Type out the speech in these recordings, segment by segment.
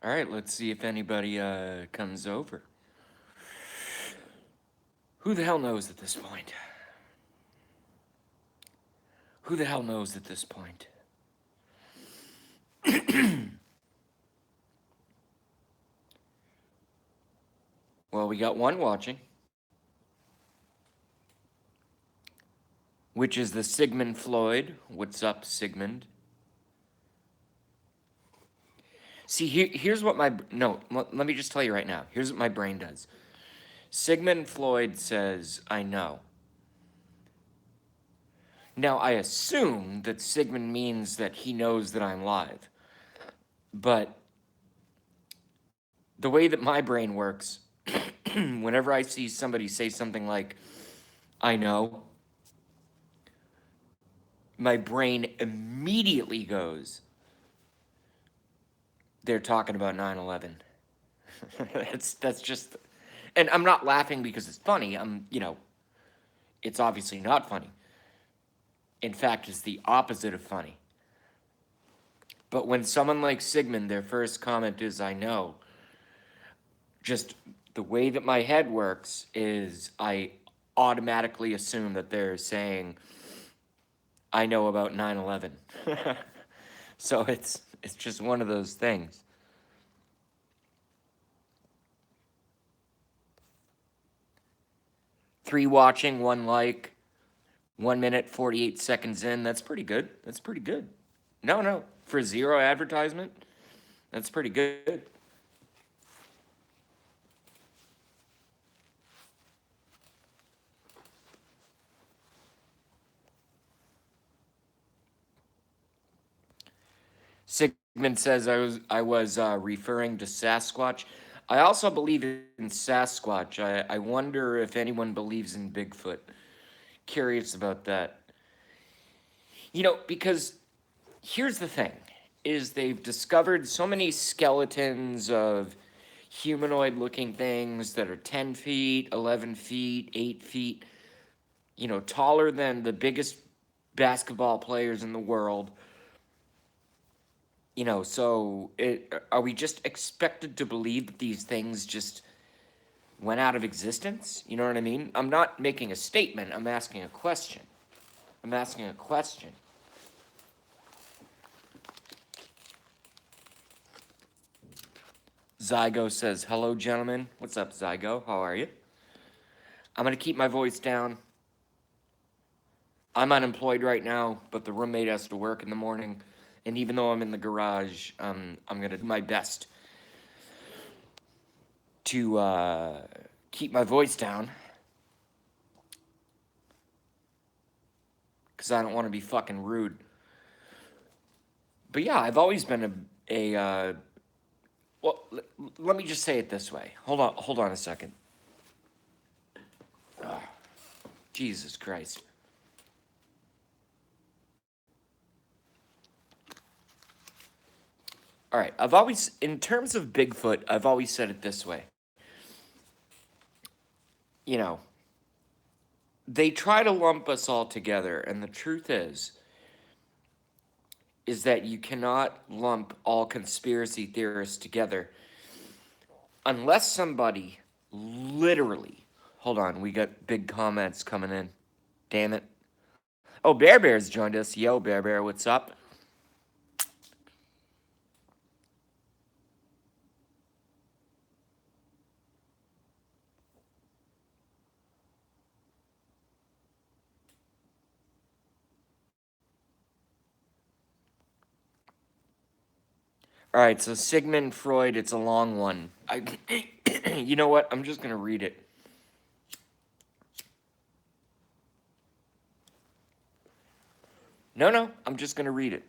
All right, let's see if anybody comes over. Who the hell knows at this point? Who the hell knows at this point? Well, we got one watching, which is the Sigmund Floyd. What's up, Sigmund? See, here's what my no. Let me just tell you right now. Here's what my brain does. Sigmund Floyd says, "I know." Now I assume that Sigmund means that he knows that I'm live, but the way that my brain works, whenever I see somebody say something like, "I know," my brain immediately goes, they're talking about 9/11. That's just, and I'm not laughing because it's funny. It's obviously not funny. In fact, it's the opposite of funny. But when someone like Sigmund, their first comment is, "I know," just the way that my head works is I automatically assume that they're saying, "I know about 9/11." So it's just one of those things. 3 watching, 1 like, 1 minute 48 seconds in. That's pretty good. That's pretty good. No, for 0 advertisement, that's pretty good. Sigmund says I was referring to Sasquatch. I also believe in Sasquatch. I wonder if anyone believes in Bigfoot. Curious about that. Because here's the thing, is they've discovered so many skeletons of humanoid-looking things that are 10 feet, 11 feet, 8 feet, taller than the biggest basketball players in the world. Are we just expected to believe that these things just went out of existence? You know what I mean? I'm not making a statement. I'm asking a question. I'm asking a question. Zygo says, "Hello, gentlemen." What's up, Zygo? How are you? I'm going to keep my voice down. I'm unemployed right now, but the roommate has to work in the morning. And even though I'm in the garage, I'm going to do my best to keep my voice down. Because I don't want to be fucking rude. But yeah, I've always been well, let me just say it this way. Hold on a second. Jesus Christ. All right, in terms of Bigfoot, I've always said it this way. You know, they try to lump us all together, and the truth is that you cannot lump all conspiracy theorists together unless somebody literally. Hold on, we got big comments coming in. Damn it. Oh, Bear Bear's joined us. Yo, Bear Bear, what's up? All right, so Sigmund Freud, it's a long one. You know what? I'm just going to read it. No, I'm just going to read it.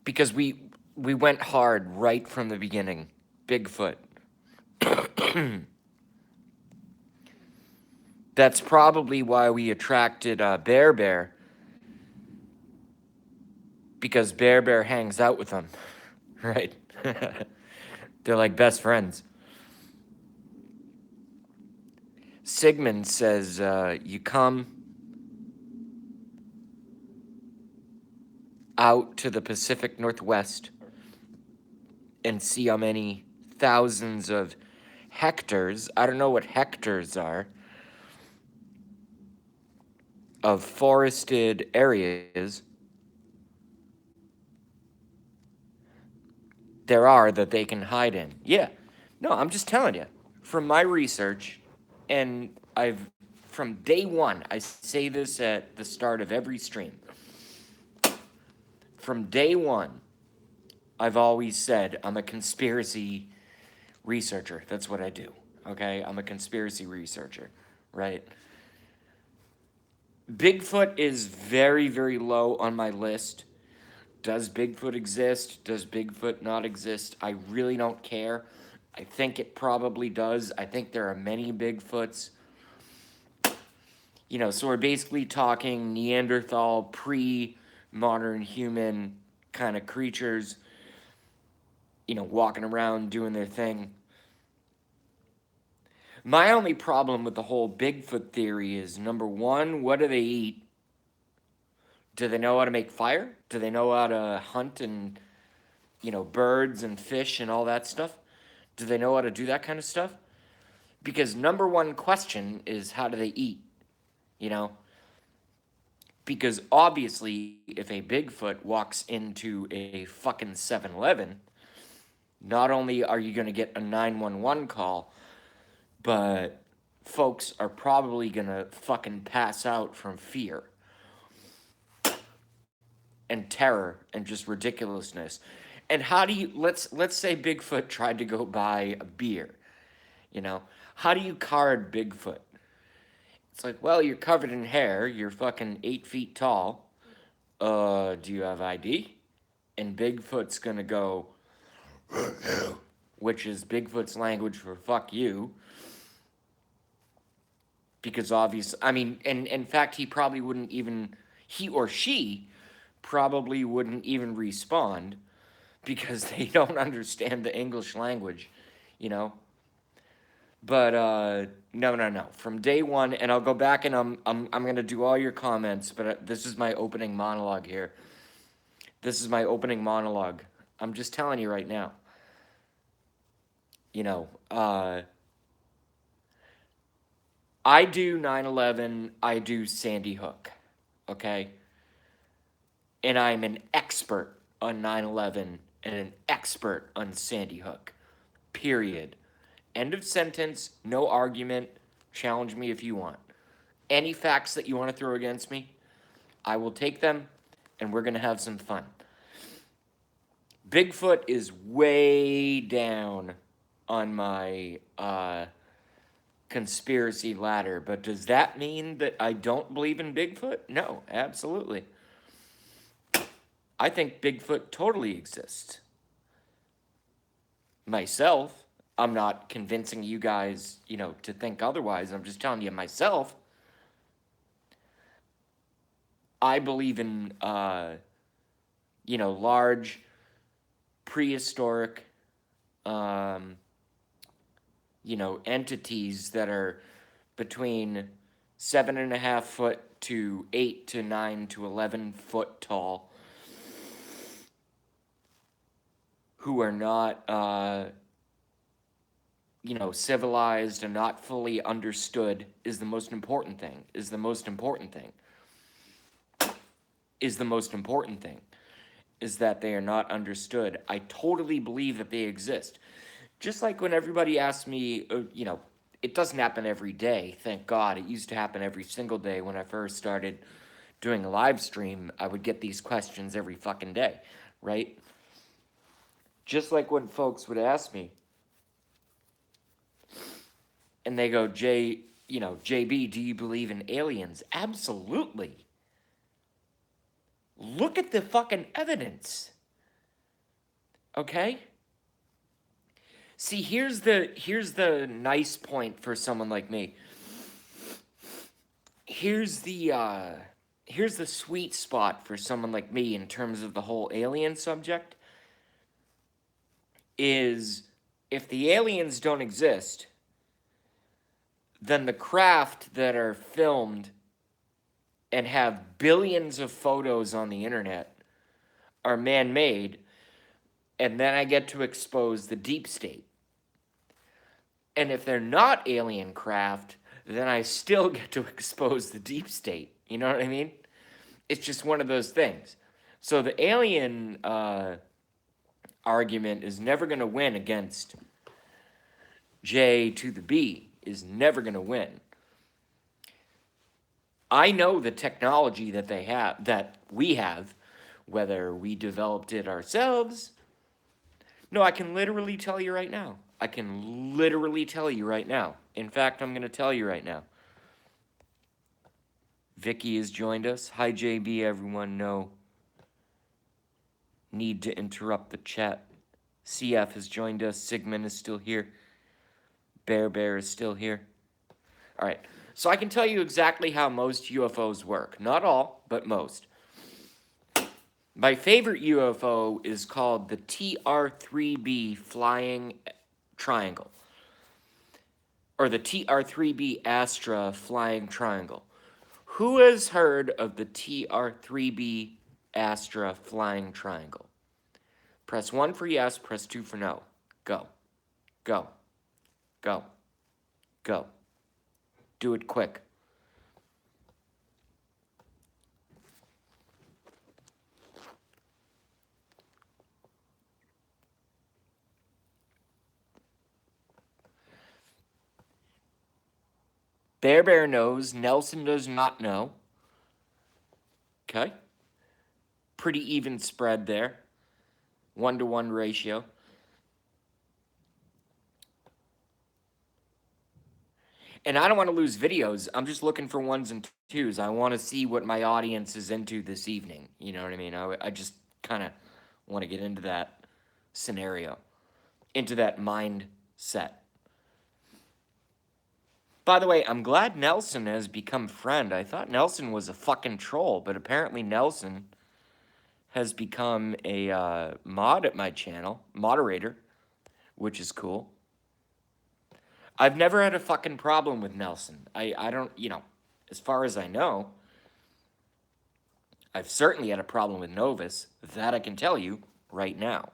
Because we went hard right from the beginning. Bigfoot. That's probably why we attracted Bear Bear. Because Bear Bear hangs out with them, right? They're like best friends. Sigmund says, you come out to the Pacific Northwest and see how many thousands of hectares, I don't know what hectares are, of forested areas there are that they can hide in. Yeah. No, I'm just telling you. From my research, and I've, from day one, I say this at the start of every stream. From day one, I've always said I'm a conspiracy researcher. That's what I do. Okay? I'm a conspiracy researcher, right? Bigfoot is very, very low on my list. Does Bigfoot exist? Does Bigfoot not exist? I really don't care. I think it probably does. I think there are many Bigfoots. You know, so we're basically talking Neanderthal, pre-modern human kind of creatures, you know, walking around doing their thing. My only problem with the whole Bigfoot theory is, number one, what do they eat? Do they know how to make fire? Do they know how to hunt and, you know, birds and fish and all that stuff? Do they know how to do that kind of stuff? Because number one question is, how do they eat? You know? Because obviously, if a Bigfoot walks into a fucking 7-Eleven, not only are you going to get a 911 call, but folks are probably going to fucking pass out from fear and terror and just ridiculousness. And how do you, let's say Bigfoot tried to go buy a beer, you know? How do you card Bigfoot? It's like, well, you're covered in hair, you're fucking 8 feet tall. Do you have ID? And Bigfoot's gonna go, which is Bigfoot's language for fuck you. Because obviously, I mean, and in fact, he probably wouldn't even, he or she probably wouldn't even respond because they don't understand the English language, you know? But no. From day one, and I'll go back and I'm gonna do all your comments. But this is my opening monologue here. This is my opening monologue. I'm just telling you right now. You know, I do 9/11. I do Sandy Hook. Okay, and I'm an expert on 9/11 and an expert on Sandy Hook. Period. End of sentence. No argument. Challenge me if you want. Any facts that you want to throw against me, I will take them, and we're going to have some fun. Bigfoot is way down on my conspiracy ladder, but does that mean that I don't believe in Bigfoot? No, absolutely. I think Bigfoot totally exists. Myself, I'm not convincing you guys, you know, to think otherwise. I'm just telling you myself. I believe in, you know, large prehistoric, you know, entities that are between 7.5 foot to 8 to 9 to 11 foot tall, who are not, you know, civilized and not fully understood is the most important thing. Is the most important thing. Is the most important thing. Is that they are not understood. I totally believe that they exist. Just like when everybody asks me, you know, it doesn't happen every day, thank God. It used to happen every single day when I first started doing a live stream. I would get these questions every fucking day, right? Just like when folks would ask me, and they go, you know, JB, do you believe in aliens? Absolutely. Look at the fucking evidence. Okay? See, here's the nice point for someone like me. Here's the sweet spot for someone like me in terms of the whole alien subject is, if the aliens don't exist, then the craft that are filmed and have billions of photos on the internet are man-made, and then I get to expose the deep state. And if they're not alien craft, then I still get to expose the deep state. You know what I mean? It's just one of those things. So the alien argument is never going to win against J to the B, is never going to win. I know the technology that they have, that we have, whether we developed it ourselves. No, I can literally tell you right now. I can literally tell you right now. In fact, I'm going to tell you right now. Vicky has joined us. Hi, JB, everyone. No need to interrupt the chat. CF has joined us. Sigmund is still here. Bear is still here. All right. So I can tell you exactly how most UFOs work. Not all, but most. My favorite UFO is called the TR-3B Flying Triangle. Or the TR-3B Astra Flying Triangle. Who has heard of the TR-3B Astra Flying Triangle? Press 1 for yes, press 2 for no. Go. Go. Go. Go. Do it quick. Bear knows. Nelson does not know. Okay. Pretty even spread there. 1-to-1 ratio. And I don't want to lose videos. I'm just looking for 1s and 2s. I want to see what my audience is into this evening. You know what I mean? I just kind of want to get into that scenario, into that mindset. By the way, I'm glad Nelson has become friend. I thought Nelson was a fucking troll, but apparently Nelson has become a mod at my channel, moderator, which is cool. I've never had a fucking problem with Nelson. I don't, as far as I know, I've certainly had a problem with Novus. That I can tell you right now.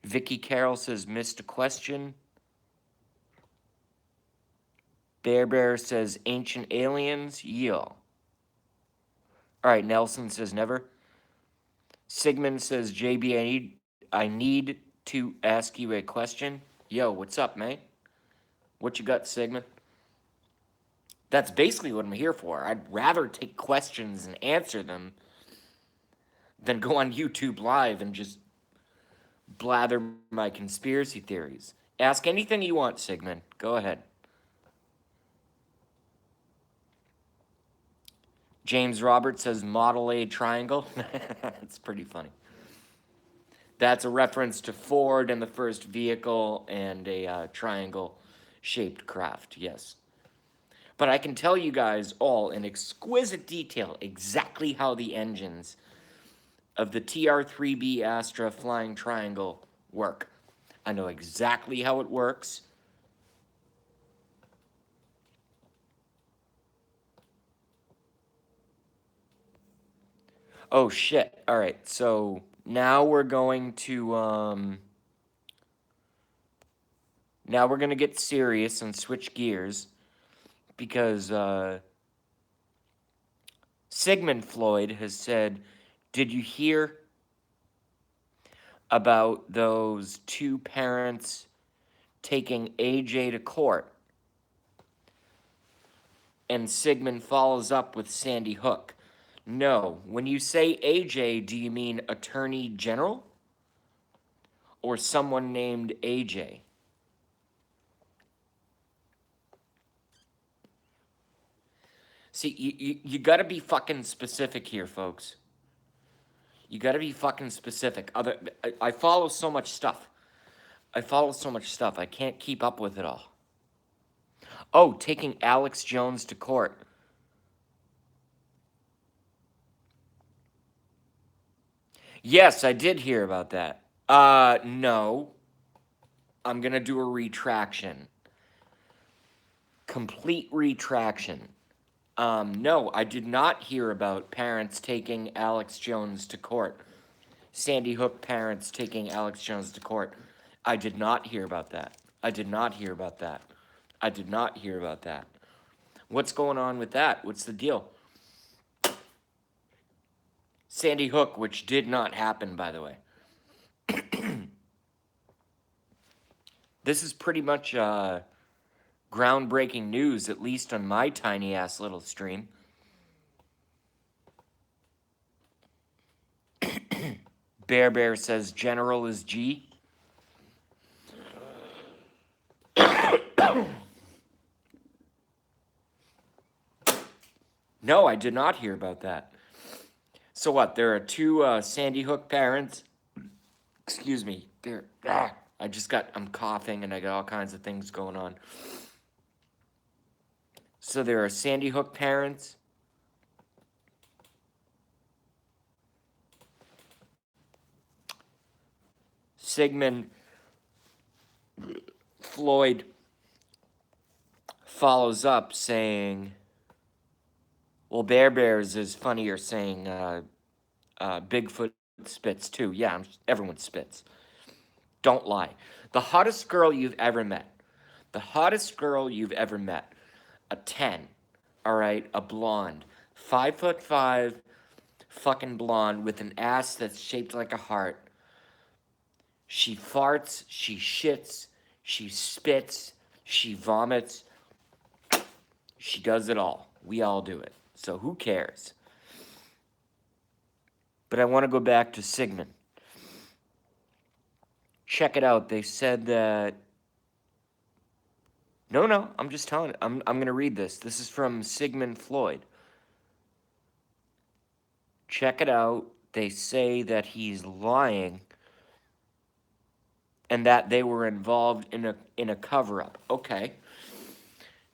Vicky Carroll says, missed a question. Bear says, ancient aliens? Yeah. All right, Nelson says, never. Sigmund says, JB, I need to ask you a question. Yo, what's up, man? What you got, Sigmund? That's basically what I'm here for. I'd rather take questions and answer them than go on YouTube Live and just blather my conspiracy theories. Ask anything you want, Sigmund. Go ahead. James Roberts says Model A triangle. That's pretty funny. That's a reference to Ford and the first vehicle and a triangle-shaped craft, yes. But I can tell you guys all in exquisite detail exactly how the engines of the TR-3B Astra Flying Triangle work. I know exactly how it works. Oh, shit. All right, so now we're going to, now we're going to get serious and switch gears because, Sigmund Floyd has said, did you hear about those two parents taking AJ to court? And Sigmund follows up with Sandy Hook. No. When you say AJ, do you mean Attorney General? Or someone named AJ? See, you gotta be fucking specific here, folks. You gotta be fucking specific. I follow so much stuff. I can't keep up with it all. Oh, taking Alex Jones to court. Yes, I did hear about that. No. I'm gonna do a retraction. Complete retraction. No, I did not hear about parents taking Alex Jones to court. Sandy Hook parents taking Alex Jones to court. I did not hear about that. I did not hear about that. I did not hear about that. What's going on with that? What's the deal? Sandy Hook, which did not happen, by the way. This is pretty much groundbreaking news, at least on my tiny ass little stream. Bear says General is G. No, I did not hear about that. So what? There are two Sandy Hook parents. Excuse me. I'm coughing and I got all kinds of things going on. So there are Sandy Hook parents. Sigmund Floyd follows up saying, well, Bears is funnier saying Bigfoot spits too. Yeah, everyone spits. Don't lie. The hottest girl you've ever met. The hottest girl you've ever met. A 10. All right, a blonde. 5'5", fucking blonde with an ass that's shaped like a heart. She farts, she shits, she spits, she vomits. She does it all. We all do it. So who cares? But I want to go back to Sigmund. Check it out. They said that... No, I'm just telling it. I'm going to read this. This is from Sigmund Floyd. Check it out. They say that he's lying and that they were involved in a cover-up. Okay.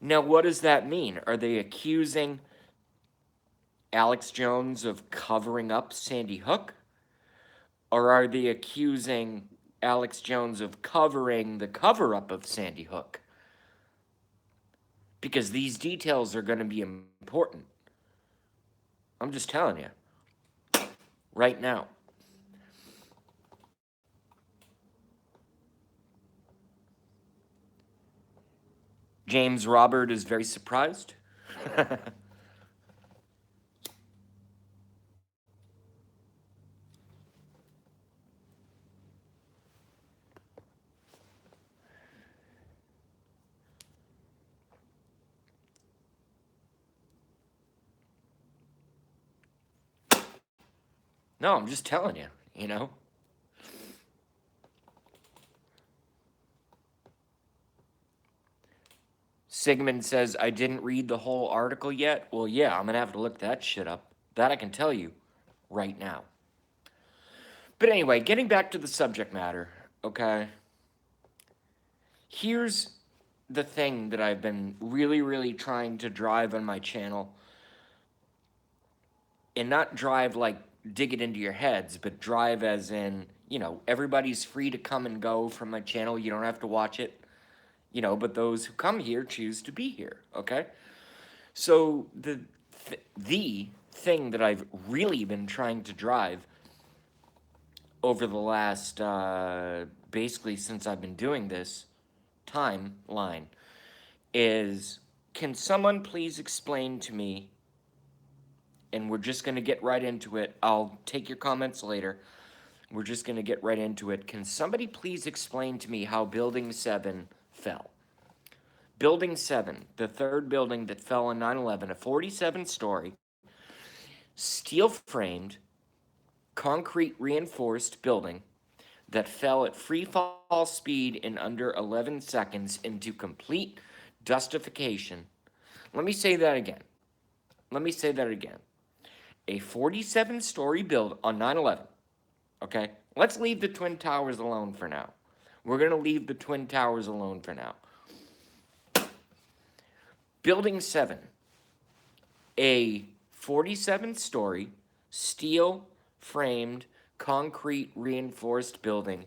Now, what does that mean? Are they accusing Alex Jones of covering up Sandy Hook? Or are they accusing Alex Jones of covering the cover-up of Sandy Hook? Because these details are going to be important. I'm just telling you. Right now. James Robert is very surprised. No, I'm just telling you, you know? Sigmund says, I didn't read the whole article yet. Well, yeah, I'm going to have to look that shit up. That I can tell you right now. But anyway, getting back to the subject matter, okay? Here's the thing that I've been really trying to drive on my channel. And not drive like dig it into your heads, but drive as in, everybody's free to come and go from my channel. You don't have to watch it, but those who come here choose to be here, okay? So the thing that I've really been trying to drive over the last, basically since I've been doing this timeline, is can someone please explain to me, and we're just going to get right into it. I'll take your comments later. We're just going to get right into it. Can somebody please explain to me how Building 7 fell? Building 7, the third building that fell on 9/11, a 47-story, steel-framed, concrete reinforced building that fell at free fall speed in under 11 seconds into complete dustification. Let me say that again. A 47-story build on 9/11. Okay? Let's leave the Twin Towers alone for now. We're going to leave the Twin Towers alone for now. Building 7, a 47-story, steel-framed, concrete reinforced building,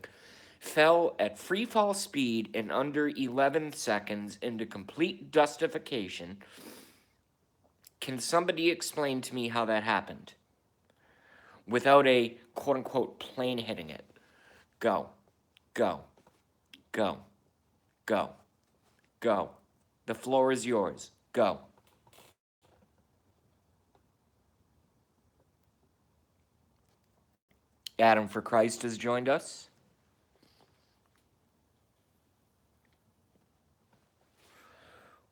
fell at free fall speed in under 11 seconds into complete dustification Can somebody explain to me how that happened? Without a quote-unquote plane hitting it. Go. Go. Go. Go. Go. The floor is yours. Go. Adam for Christ has joined us.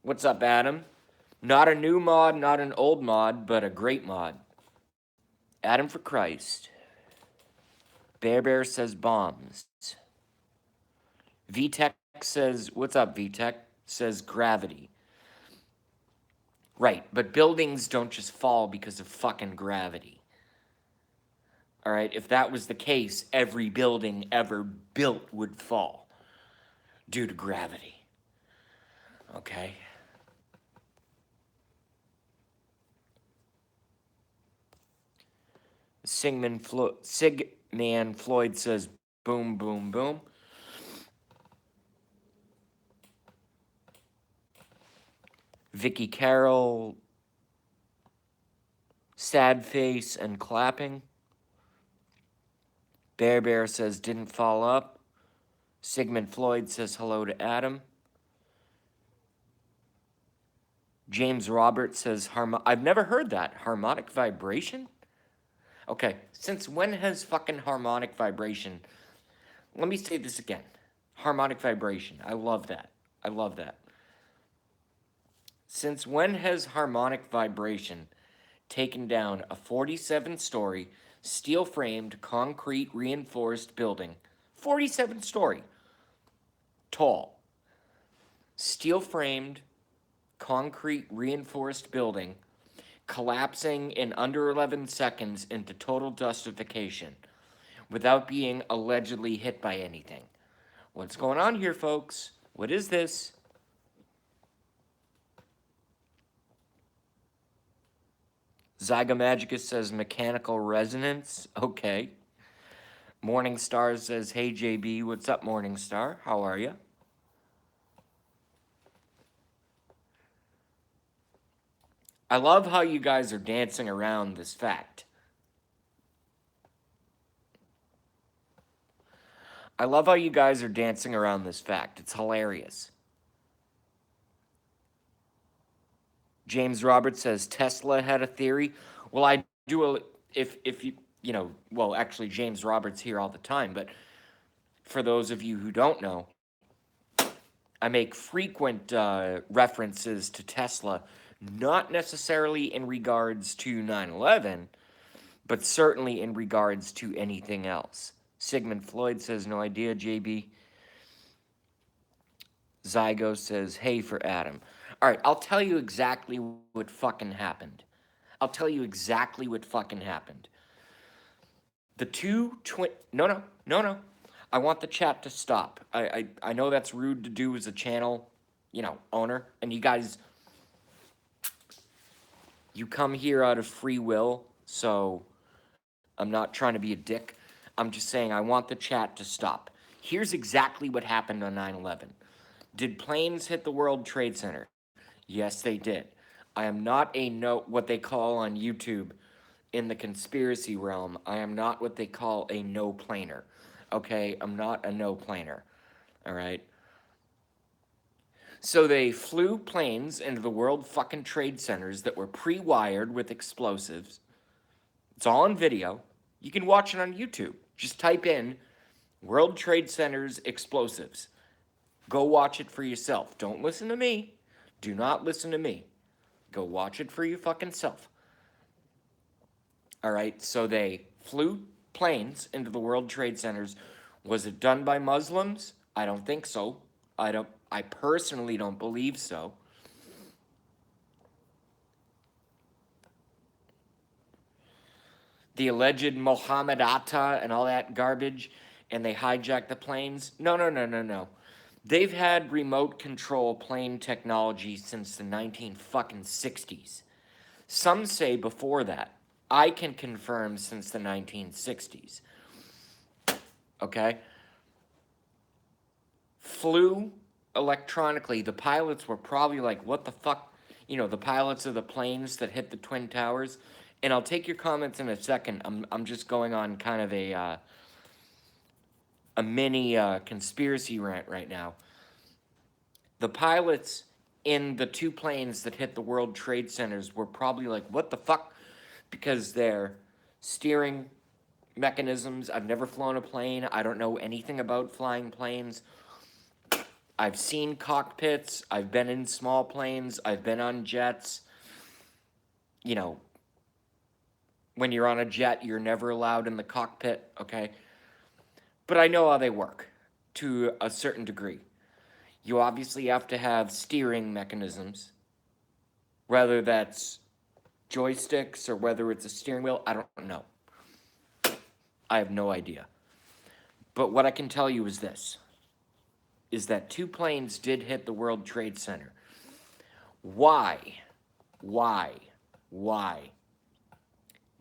What's up, Adam? Not a new mod, not an old mod, but a great mod. Adam for Christ. Bear says bombs. VTech says, what's up, VTech? Says gravity. Right, but buildings don't just fall because of fucking gravity. All right, if that was the case, every building ever built would fall due to gravity. Okay? Sigman Floyd says boom, boom, boom. Vicky Carroll, sad face and clapping. Bear says didn't fall up. Sigmund Floyd says hello to Adam. James Roberts says I've never heard that. Harmonic vibration? Okay, since when has fucking harmonic vibration... Let me say this again. Harmonic vibration. I love that. I love that. Since when has harmonic vibration taken down a 47-story, steel-framed, concrete reinforced building, 47-story, tall, steel-framed, concrete reinforced building, collapsing in under 11 seconds into total dustification without being allegedly hit by anything? What's going on here, folks? What is this? Zygomagicus says mechanical resonance. Okay. Morningstar says, hey JB, what's up, Morningstar? How are you? I love how you guys are dancing around this fact. I love how you guys are dancing around this fact. It's hilarious. James Roberts says Tesla had a theory. Well, I do if you know, well, actually James Roberts here all the time, but for those of you who don't know, I make frequent references to Tesla, not necessarily in regards to 9/11, but certainly in regards to anything else. Sigmund Floyd says, no idea, JB. Zygo says, hey for Adam. All right, I'll tell you exactly what fucking happened. I'll tell you exactly what fucking happened. The two twin... No. I want the chat to stop. I know that's rude to do as a channel, you know, owner. And you guys... You come here out of free will, so I'm not trying to be a dick. I'm just saying I want the chat to stop. Here's exactly what happened on 9/11. Did planes hit the World Trade Center? Yes, they did. I am not a what they call on YouTube in the conspiracy realm. I am not what they call a no-planer. Okay? I'm not a no-planer. All right? So they flew planes into the World fucking Trade Centers that were pre-wired with explosives. It's all on video. You can watch it on YouTube. Just type in World Trade Centers explosives. Go watch it for yourself. Don't listen to me. Do not listen to me. Go watch it for your fucking self. All right, so they flew planes into the World Trade Centers. Was it done by Muslims? I don't think so. I personally don't believe so. The alleged Mohammed Atta and all that garbage, and they hijacked the planes? No. They've had remote control plane technology since the 1960s. Some say before that. I can confirm since the 1960s. Okay? Flew electronically. The pilots were probably like, what the fuck? the pilots of the planes that hit the Twin Towers. And I'll take your comments in a second. I'm just going on kind of a mini conspiracy rant right now. The pilots in the two planes that hit the World Trade Centers were probably like, what the fuck? Because their steering mechanisms, I've never flown a plane. I don't know anything about flying planes. I've seen cockpits. I've been in small planes. I've been on jets. You know, when you're on a jet, you're never allowed in the cockpit, okay? But I know how they work to a certain degree. You obviously have to have steering mechanisms, whether that's joysticks or whether it's a steering wheel, I don't know. I have no idea. But what I can tell you is this, is that two planes did hit the World Trade Center. Why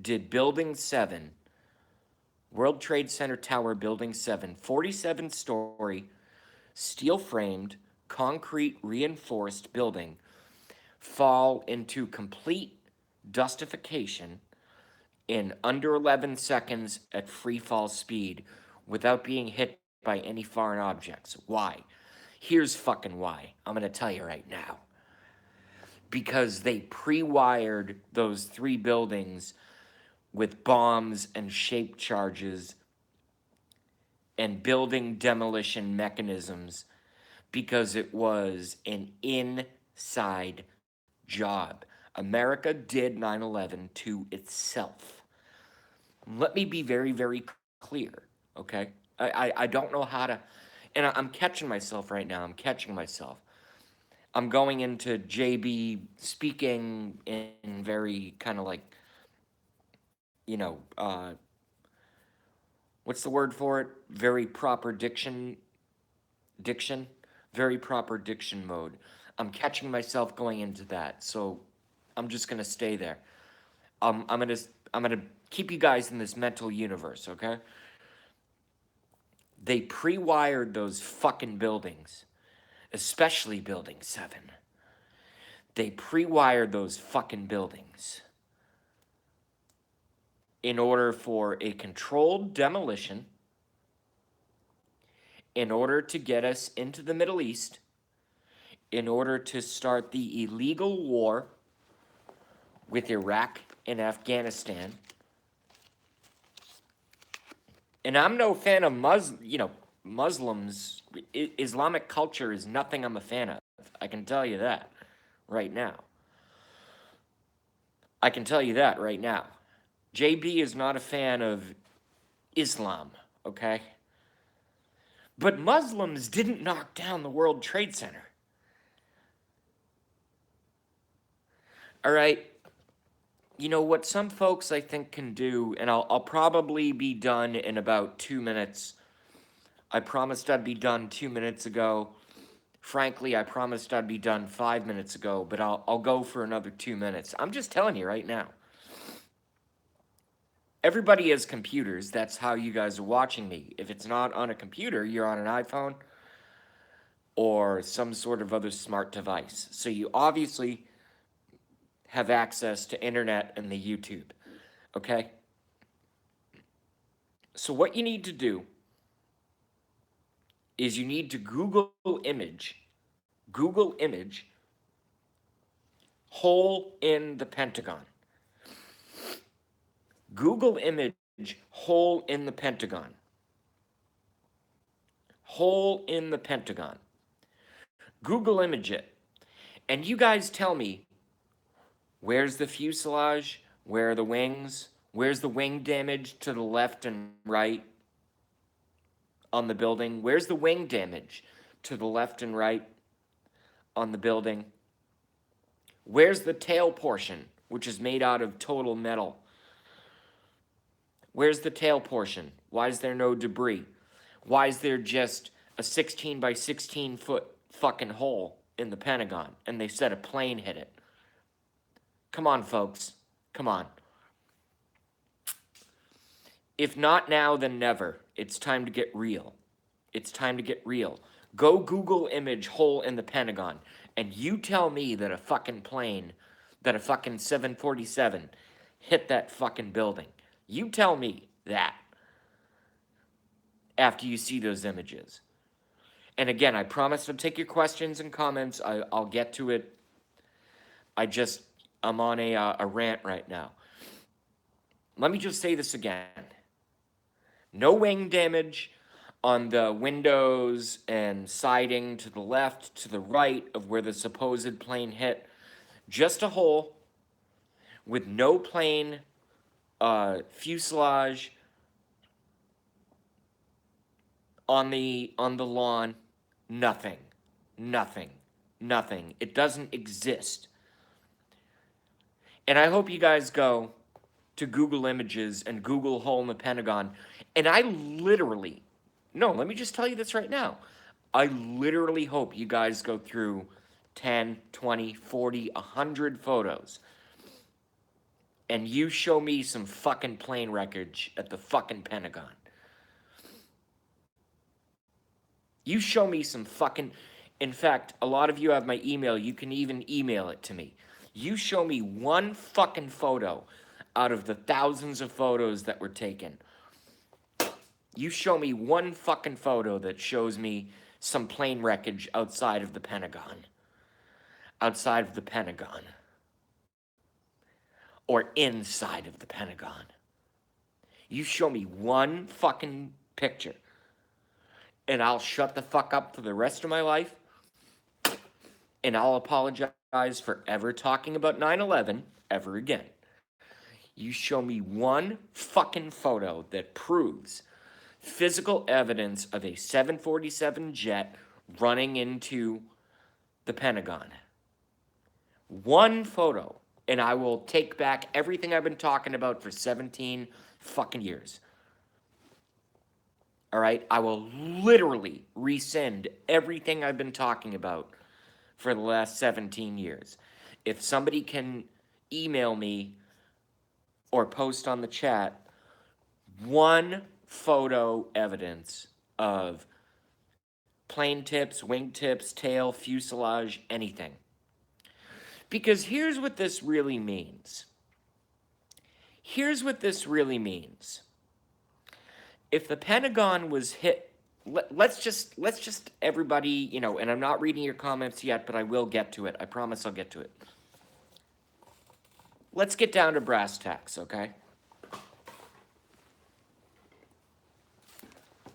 did Building 7, World Trade Center Tower Building 7, 47-story, steel-framed, concrete reinforced building, fall into complete dustification in under 11 seconds at free fall speed without being hit by any foreign objects? Why? Here's fucking why. I'm gonna tell you right now. Because they pre-wired those three buildings with bombs and shape charges and building demolition mechanisms because it was an inside job. America did 9/11 to itself. Let me be very, very clear, okay? I don't know how to, and I'm catching myself right now. I'm catching myself. I'm going into JB speaking in very kind of like, you know, what's the word for it? Very proper diction, very proper diction mode. I'm catching myself going into that, so I'm just gonna stay there. I'm gonna keep you guys in this mental universe, okay? They pre-wired those fucking buildings, especially Building 7. They pre-wired those fucking buildings in order for a controlled demolition, in order to get us into the Middle East, in order to start the illegal war with Iraq and Afghanistan. And I'm no fan of Muslims. Islamic culture is nothing I'm a fan of. I can tell you that right now. I can tell you that right now. JB is not a fan of Islam, okay? But Muslims didn't knock down the World Trade Center. All right? You know what some folks I think can do, and I'll probably be done in about 2 minutes. I promised I'd be done 2 minutes ago. Frankly, I promised I'd be done 5 minutes ago, but I'll go for another 2 minutes. I'm just telling you right now. Everybody has computers. That's how you guys are watching me. If it's not on a computer, you're on an iPhone or some sort of other smart device. So you obviously have access to internet and the YouTube, okay? So what you need to do is you need to Google image, hole in the Pentagon. Google image, hole in the Pentagon. Hole in the Pentagon. Google image it. And you guys tell me, where's the fuselage? Where are the wings? Where's the wing damage to the left and right on the building? Where's the wing damage to the left and right on the building? Where's the tail portion, which is made out of total metal? Where's the tail portion? Why is there no debris? Why is there just a 16 by 16 foot fucking hole in the Pentagon and they said a plane hit it? Come on, folks. Come on. If not now, then never. It's time to get real. It's time to get real. Go Google image hole in the Pentagon. And you tell me that a fucking plane, that a fucking 747 hit that fucking building. You tell me that after you see those images. And again, I promise to take your questions and comments. I'll get to it. I'm on a rant right now. Let me just say this again. No wing damage on the windows and siding to the left, to the right of where the supposed plane hit. Just a hole with no plane fuselage on the lawn. Nothing. Nothing. Nothing. It doesn't exist. And I hope you guys go to Google Images and Google hole in the Pentagon. And I literally, no, let me just tell you this right now. I literally hope you guys go through 10, 20, 40, 100 photos and you show me some fucking plane wreckage at the fucking Pentagon. You show me some fucking... In fact, a lot of you have my email. You can even email it to me. You show me one fucking photo out of the thousands of photos that were taken. You show me one fucking photo that shows me some plane wreckage outside of the Pentagon. Outside of the Pentagon. Or inside of the Pentagon. You show me one fucking picture, and I'll shut the fuck up for the rest of my life, and I'll apologize for ever talking about 9/11 ever again. You show me one fucking photo that proves physical evidence of a 747 jet running into the Pentagon. One photo, and I will take back everything I've been talking about for 17 fucking years. All right? I will literally rescind everything I've been talking about for the last 17 years. If somebody can email me or post on the chat one photo evidence of plane tips, wing tips, tail, fuselage, anything. Because here's what this really means. Here's what this really means. If the Pentagon was hit, let's just everybody, you know, and I'm not reading your comments yet, but I will get to it. I promise I'll get to it. Let's get down to brass tacks, okay?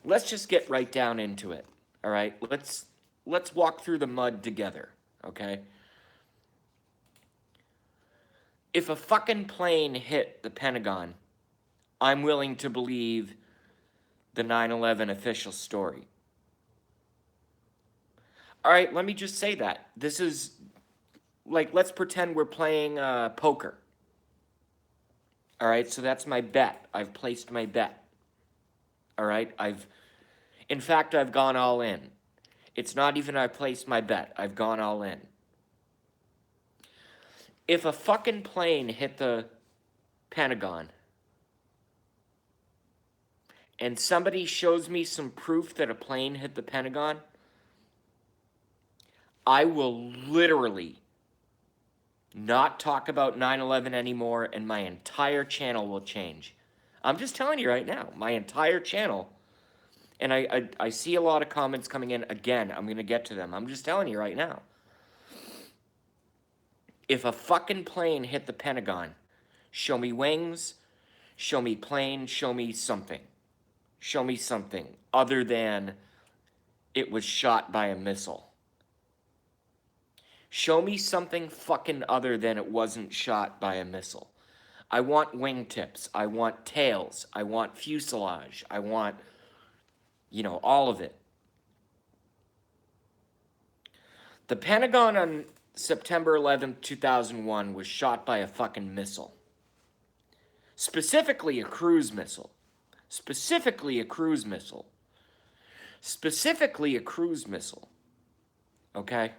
Let's just get right down into it, all right? Let's walk through the mud together, okay? If a fucking plane hit the Pentagon, I'm willing to believe the 9/11 official story. All right, let me just say that. This is, like, let's pretend we're playing poker. All right, so that's my bet. I've placed my bet. All right, in fact, I've gone all in. It's not even I placed my bet. I've gone all in. If a fucking plane hit the Pentagon and somebody shows me some proof that a plane hit the Pentagon, I will literally not talk about 9/11 anymore, and my entire channel will change. I'm just telling you right now, my entire channel. And I see a lot of comments coming in. Again, I'm going to get to them. I'm just telling you right now. If a fucking plane hit the Pentagon, show me wings, show me plane, show me something. Show me something other than it was shot by a missile. Show me something fucking other than it wasn't shot by a missile. I want wingtips. I want tails. I want fuselage. I want, you know, all of it. The Pentagon on September 11th, 2001 was shot by a fucking missile. Specifically a cruise missile. Specifically a cruise missile. Specifically a cruise missile. Okay?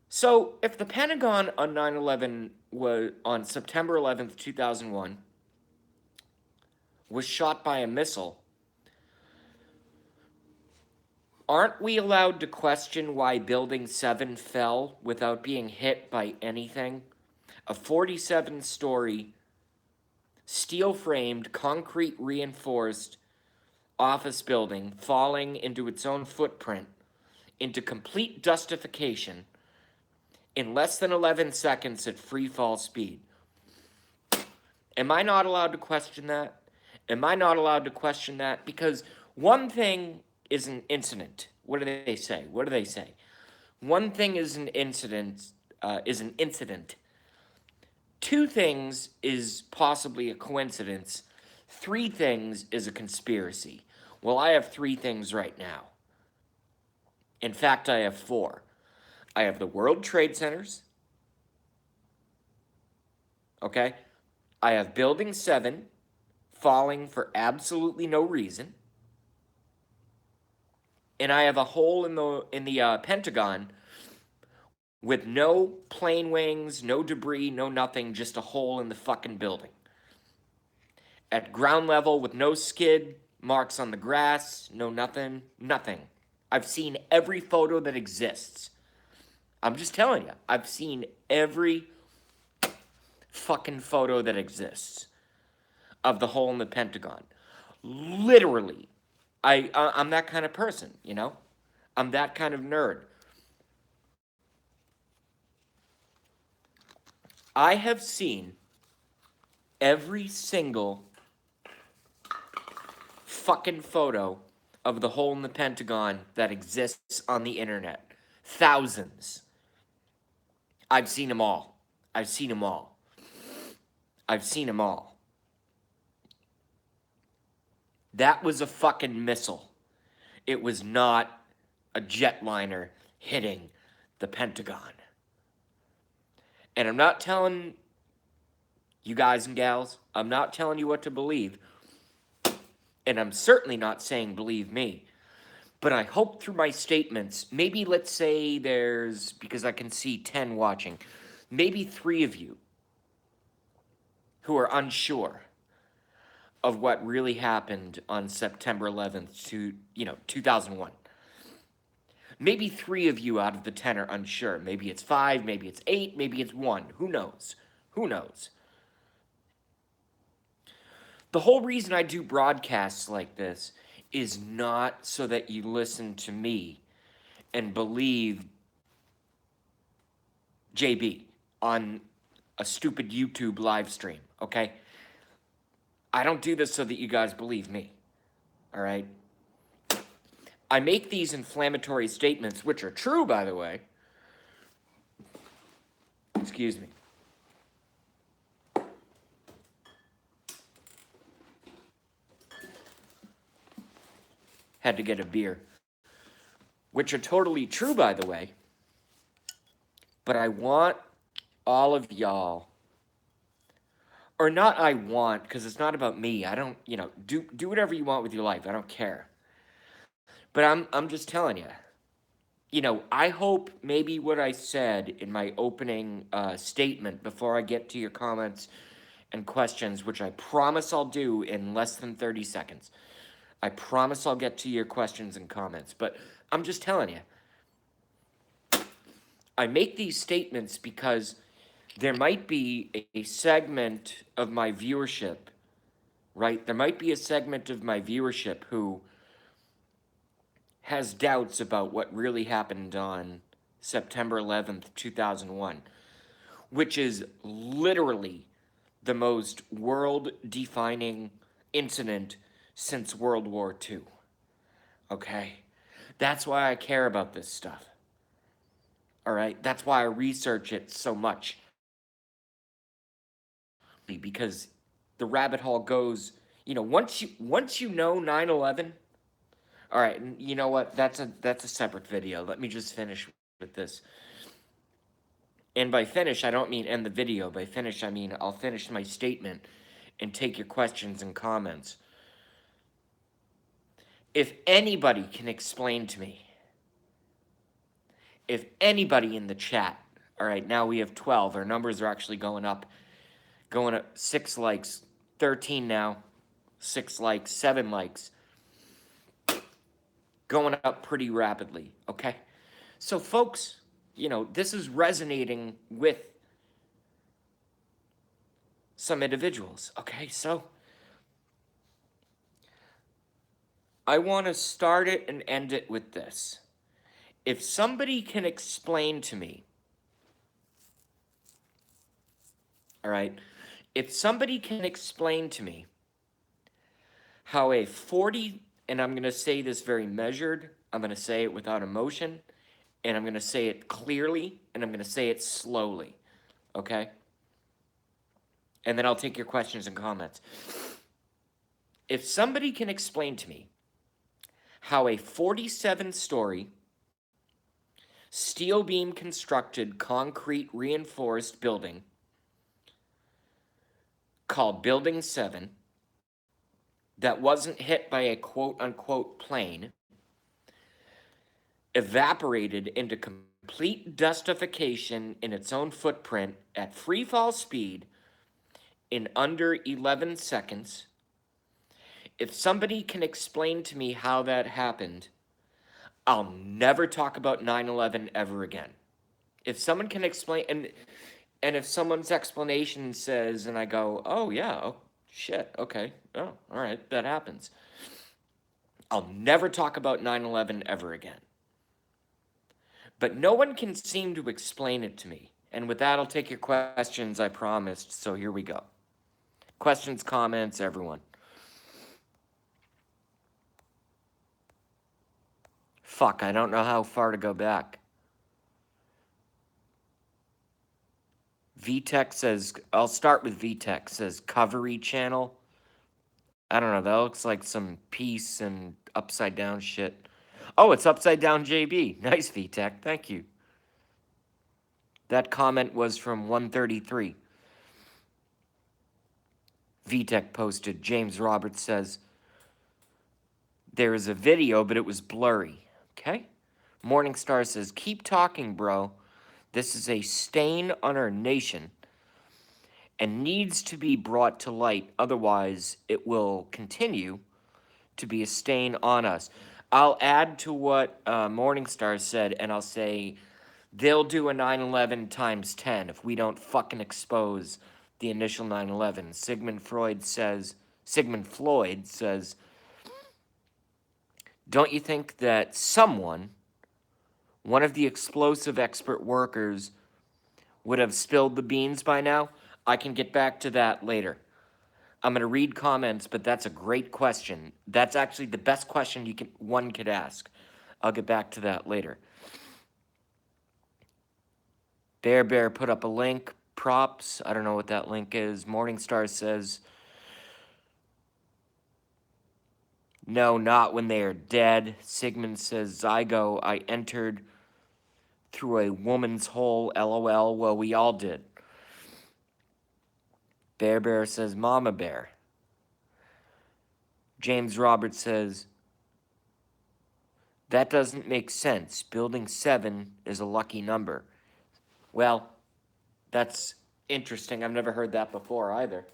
So, if the Pentagon on 9/11 was on September 11th, 2001 was shot by a missile, Aren't we allowed to question why Building 7 fell without being hit by anything? A 47-story, steel-framed, concrete-reinforced office building falling into its own footprint, into complete dustification, in less than 11 seconds at free fall speed. Am I not allowed to question that? Am I not allowed to question that? Because one thing is an incident. What do they say? What do they say? One thing is an incident. Is an incident. Two things is possibly a coincidence. Three things is a conspiracy. Well, I have three things right now. In fact, I have four. I have the World Trade Centers. Okay? I have Building 7 falling for absolutely no reason. And I have a hole in the Pentagon with no plane wings, no debris, no nothing, just a hole in the fucking building. At ground level with no skid marks on the grass, no nothing, nothing. I've seen every photo that exists. I'm just telling you, I've seen every fucking photo that exists of the hole in the Pentagon. Literally, I'm that kind of person, you know? I'm that kind of nerd. I have seen every single fucking photo of the hole in the Pentagon that exists on the internet. Thousands. I've seen them all. I've seen them all. I've seen them all. That was a fucking missile. It was not a jetliner hitting the Pentagon. And I'm not telling you guys and gals, I'm not telling you what to believe. And I'm certainly not saying believe me. But I hope through my statements, maybe let's say there's, because I can see 10 watching, maybe 3 of you who are unsure of what really happened on September 11th, 2001. Maybe 3 of you out of the 10 are unsure. Maybe it's 5, maybe it's 8, maybe it's 1. Who knows? Who knows? The whole reason I do broadcasts like this is not so that you listen to me and believe JB on a stupid YouTube live stream, okay? I don't do this so that you guys believe me, all right? I make these inflammatory statements, which are true, by the way. Excuse me. Had to get a beer. Which are totally true, by the way. But I want all of y'all, or not I want, because it's not about me. I don't, do whatever you want with your life. I don't care. But I'm just telling you. I hope maybe what I said in my opening statement before I get to your comments and questions, which I promise I'll do in less than 30 seconds. I promise I'll get to your questions and comments, but I'm just telling you. I make these statements because there might be a segment of my viewership, right? There might be a segment of my viewership who has doubts about what really happened on September 11th, 2001, which is literally the most world-defining incident since World War II, okay? That's why I care about this stuff, all right? That's why I research it so much, because the rabbit hole goes, once you know 9/11, all right, and you know what? That's a separate video. Let me just finish with this. And by finish, I don't mean end the video. By finish, I mean I'll finish my statement and take your questions and comments. If anybody can explain to me, if anybody in the chat, all right, now we have 12. Our numbers are actually going up 6 likes, 13 now, 6 likes, 7 likes. going up pretty rapidly, okay? So, folks, this is resonating with some individuals, okay? So, I want to start it and end it with this. If somebody can explain to me, all right, if somebody can explain to me how a 40, and I'm going to say this very measured, I'm going to say it without emotion, and I'm going to say it clearly, and I'm going to say it slowly, okay? And then I'll take your questions and comments. If somebody can explain to me how a 47-story steel beam constructed concrete reinforced building called Building 7 that wasn't hit by a quote unquote plane evaporated into complete dustification in its own footprint at free fall speed in under 11 seconds. If somebody can explain to me how that happened, I'll never talk about 9/11 ever again. If someone can explain, and if someone's explanation says, and I go, oh yeah, oh shit, okay, oh, all right, that happens. I'll never talk about 9/11 ever again. But no one can seem to explain it to me. And with that, I'll take your questions, I promised. So here we go. Questions, comments, everyone. Fuck, I don't know how far to go back. VTech says, I'll start with VTech, says Covery Channel. I don't know, that looks like some peace and upside down shit. Oh, it's upside down JB. Nice, VTech, thank you. That comment was from 133. VTech posted, James Roberts says, there is a video, but it was blurry. Okay? Morningstar says, keep talking, bro. This is a stain on our nation and needs to be brought to light. Otherwise, it will continue to be a stain on us. I'll add to what Morningstar said, and Said, I'll say they'll do a 9/11 times 10 if we don't fucking expose the initial 9/11. Sigmund Freud says, don't you think that someone, one of the explosive expert workers, would have spilled the beans by now? I can get back to that later. I'm going to read comments, but that's a great question. That's actually the best question one could ask. I'll get back to that later. Bear put up a link. Props. I don't know what that link is. Morningstar says, no, not when they are dead. Sigmund says, Zygo, I entered through a woman's hole, LOL. Well, we all did. Bear says, Mama Bear. James Roberts says, that doesn't make sense. Building 7 is a lucky number. Well, that's interesting. I've never heard that before either.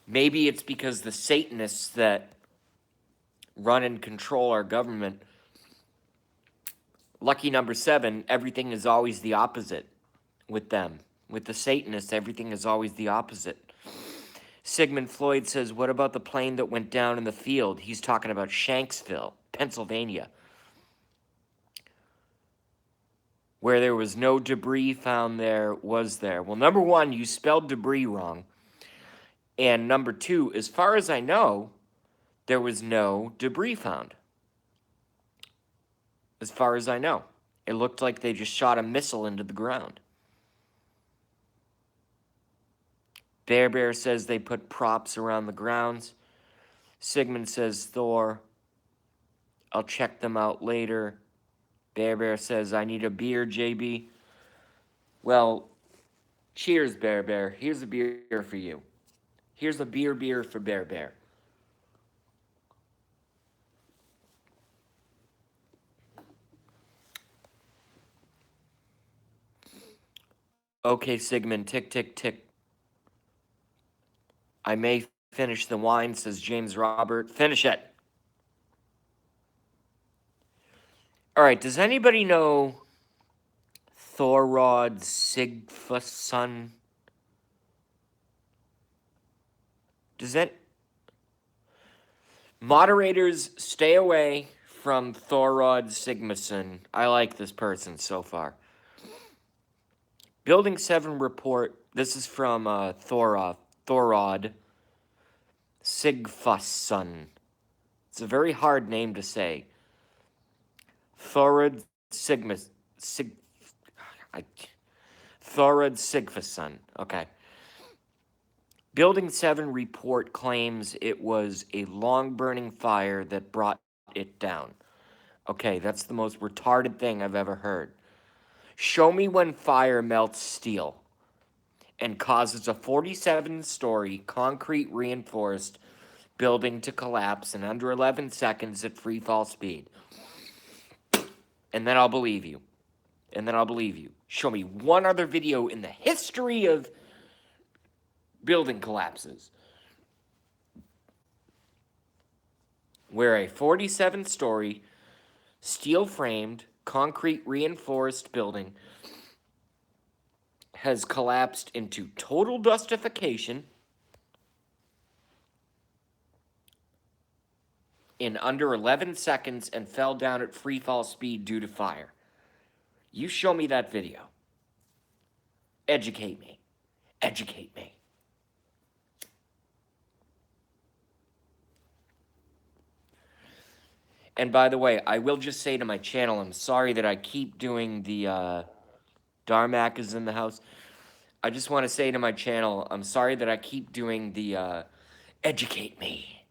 Maybe it's because the Satanists that run and control our government, lucky number 7, everything is always the opposite with them. With the Satanists, everything is always the opposite. Sigmund Freud says, what about the plane that went down in the field? He's talking about Shanksville, Pennsylvania, where there was no debris found there, was there? Well, number one, you spelled debris wrong. And number two, as far as I know, there was no debris found. As far as I know. It looked like they just shot a missile into the ground. Bear says they put props around the grounds. Sigmund says Thor. I'll check them out later. Bear says, I need a beer, JB. Well, cheers, Bear. Here's a beer for you. Here's a beer for Bear. Okay, Sigmund, tick. I may finish the wine, says James Robert. Finish it. All right, does anybody know Thorod Sigfusson? Does that... Moderators, stay away from Thorod Sigmason. I like this person so far. Building 7 report. This is from Thorod Sigfusson. It's a very hard name to say. Thorod Sigfusson. Okay. Building 7 report claims it was a long-burning fire that brought it down. Okay, that's the most retarded thing I've ever heard. Show me when fire melts steel and causes a 47-story concrete reinforced building to collapse in under 11 seconds at free fall speed. And then I'll believe you. Show me one other video in the history of building collapses where a 47-story steel-framed concrete reinforced building has collapsed into total dustification in under 11 seconds and fell down at free fall speed due to fire. You show me that video. Educate me. And by the way, I will just say to my channel, I'm sorry that I keep doing the Darmak is in the house. I just want to say to my channel, I'm sorry that I keep doing the educate me.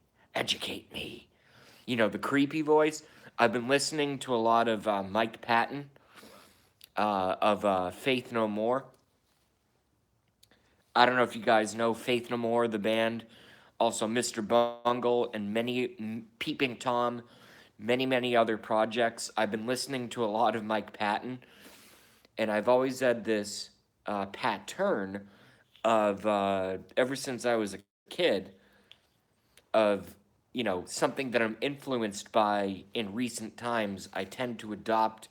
You know, the creepy voice. I've been listening to a lot of Mike Patton of Faith No More. I don't know if you guys know Faith No More, the band. Also Mr. Bungle and Peeping Tom. Many other projects. I've been listening to a lot of Mike Patton, and I've always had this pattern of, ever since I was a kid, of, you know, something that I'm influenced by in recent times. I tend to adopt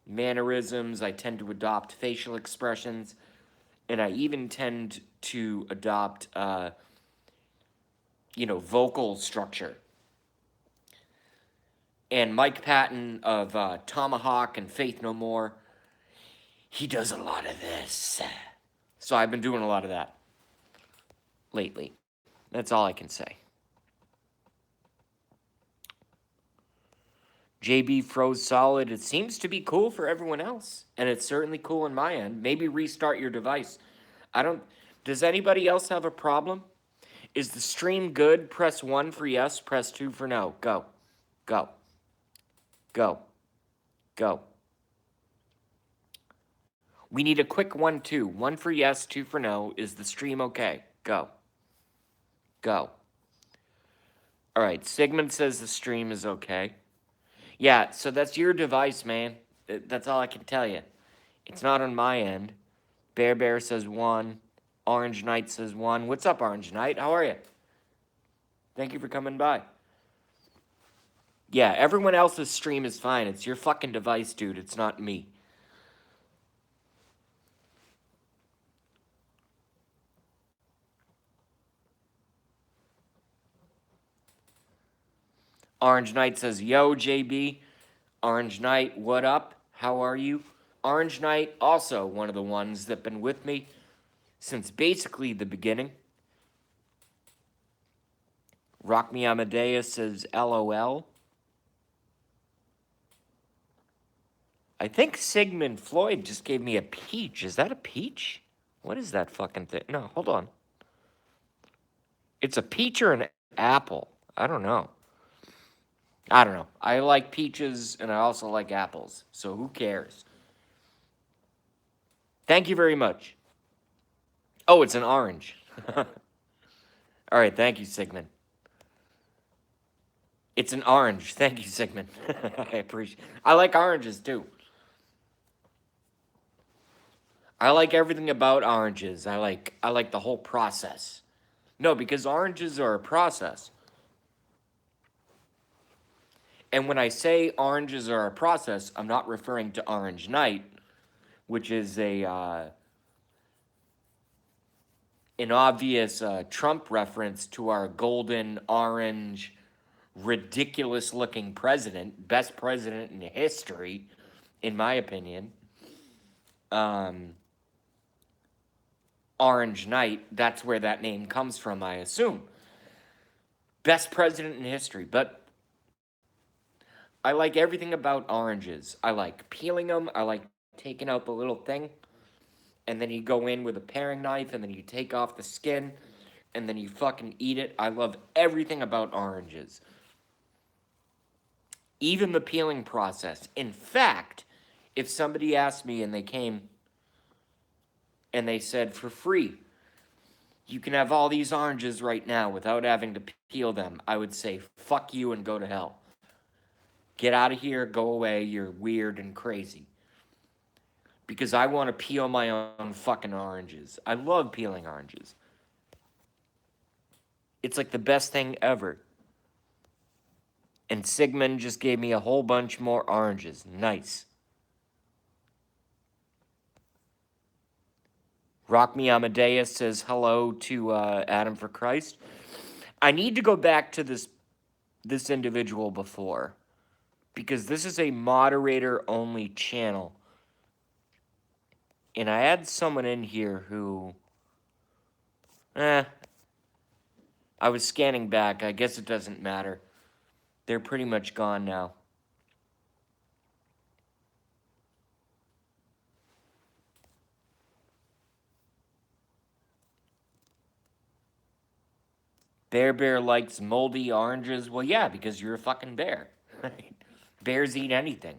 mannerisms, I tend to adopt facial expressions, and I even tend to adopt, you know, vocal structure. And Mike Patton of Tomahawk and Faith No More, he does a lot of this. So I've been doing a lot of that lately. That's all I can say. JB froze solid. It seems to be cool for everyone else. And it's certainly cool on my end. Maybe restart your device. Does anybody else have a problem? Is the stream good? Press 1 for yes, press 2 for no. Go. We need a quick 1-2. 1 for yes, 2 for no. Is the stream okay? Go. All right, Sigmund says the stream is okay. Yeah, so that's your device, man. That's all I can tell you. It's not on my end. Bear says 1. Orange Knight says 1. What's up, Orange Knight? How are you? Thank you for coming by. Yeah, everyone else's stream is fine. It's your fucking device, dude. It's not me. Orange Knight says, yo, JB. Orange Knight, what up? How are you? Orange Knight, also one of the ones that been with me since basically the beginning. Rock Me Amadeus says, LOL. I think Sigmund Floyd just gave me a peach. Is that a peach? What is that fucking thing? No, hold on. It's a peach or an apple? I don't know. I like peaches and I also like apples. So who cares? Thank you very much. Oh, it's an orange. All right, thank you, Sigmund. It's an orange. Thank you, Sigmund. I appreciate. I like oranges too. I like everything about oranges. I like the whole process. No, because oranges are a process. And when I say oranges are a process, I'm not referring to Orange Night, which is a an obvious Trump reference to our golden orange, ridiculous looking president, best president in history, in my opinion. Um, Orange Knight, that's where that name comes from, I assume. Best president in history. But I like everything about oranges. I like peeling them, I like taking out the little thing, and then you go in with a paring knife, and then you take off the skin, and then you fucking eat it. I love everything about oranges. Even the peeling process. In fact, if somebody asked me and they came and they said, for free, you can have all these oranges right now without having to peel them, I would say, fuck you and go to hell. Get out of here, go away, you're weird and crazy. Because I want to peel my own fucking oranges. I love peeling oranges. It's like the best thing ever. And Sigmund just gave me a whole bunch more oranges. Nice. Rock Me Amadeus says hello to Adam for Christ. I need to go back to this individual before, because this is a moderator only channel. And I had someone in here who I was scanning back. I guess it doesn't matter. They're pretty much gone now. Bear likes moldy oranges. Well, yeah, because you're a fucking bear. Bears eat anything.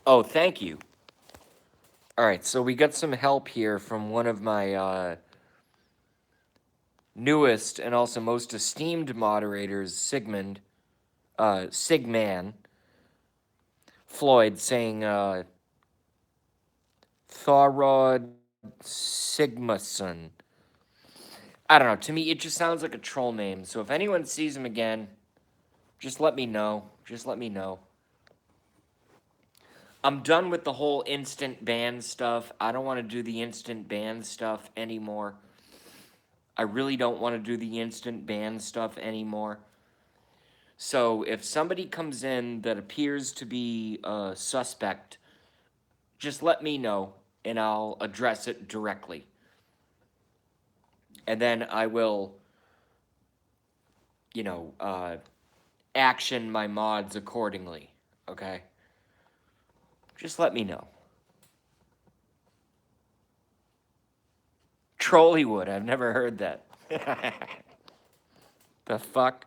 Oh, thank you. All right, so we got some help here from one of my newest and also most esteemed moderators, Sigmund, Sigman, Floyd, saying Thorod Sigmason. I don't know. To me, it just sounds like a troll name. So if anyone sees him again, just let me know. Just let me know. I'm done with the whole instant ban stuff. I don't want to do the instant ban stuff anymore. I really don't want to do the instant ban stuff anymore. So if somebody comes in that appears to be a suspect, just let me know and I'll address it directly. And then I will, you know, action my mods accordingly, okay? Just let me know. Trollywood, I've never heard that. The fuck?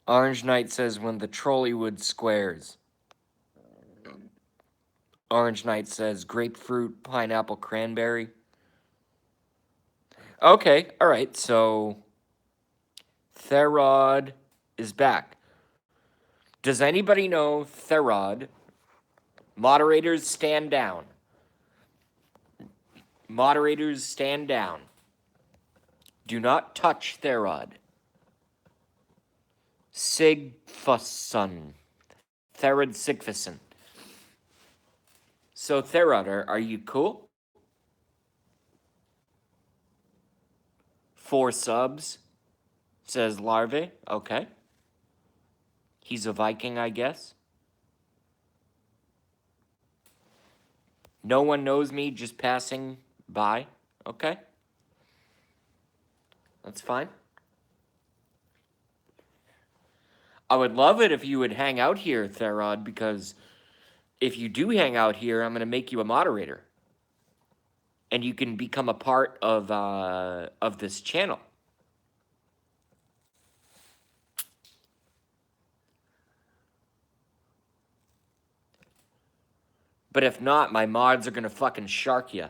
Orange Knight says when the Trollywood squares. Orange Knight says grapefruit, pineapple, cranberry. Okay, alright, so Therod is back. Does anybody know Therod? Moderators, stand down. Moderators, stand down. Do not touch Therod. Sigfusson. Therod Sigfusson. So, Therod, are you cool? 4 subs, says Larvae. Okay. He's a Viking, I guess. No one knows me, just passing by. Okay. That's fine. I would love it if you would hang out here, Therod, because if you do hang out here, I'm going to make you a moderator. And you can become a part of this channel. But if not, my mods are gonna fucking shark you.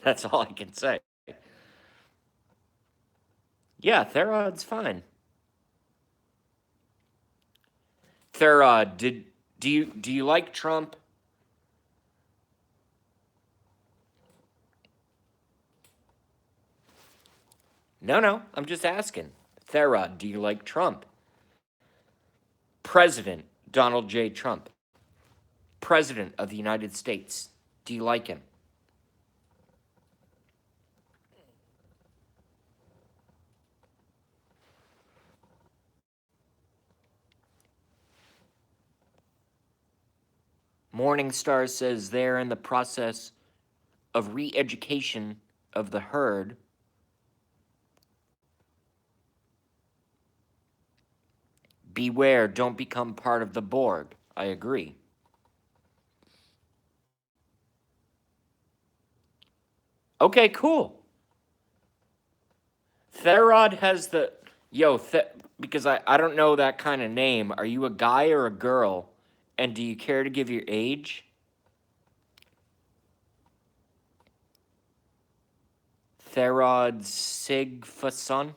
That's all I can say. Yeah, Therod's fine. Therod, do you like Trump? No, I'm just asking. Therod, do you like Trump? President Donald J. Trump. President of the United States. Do you like him? Morningstar says they're in the process of re education of the herd. Beware, don't become part of the Borg. I agree. Okay, cool. Therod has the. Yo, because I don't know that kind of name. Are you a guy or a girl? And do you care to give your age? Therod Sigfason?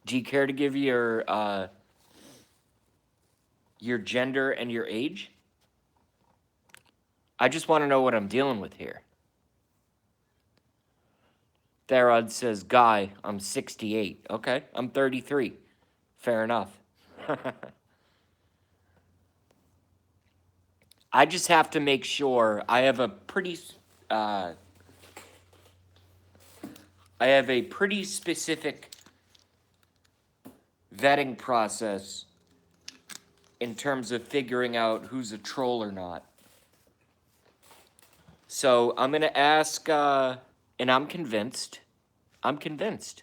Do you care to give your gender and your age? I just want to know what I'm dealing with here. Therod says, Guy, I'm 68. Okay, I'm 33. Fair enough. I just have to make sure I have a pretty uh, I have a pretty specific vetting process in terms of figuring out who's a troll or not. So I'm gonna ask, and I'm convinced. I'm convinced.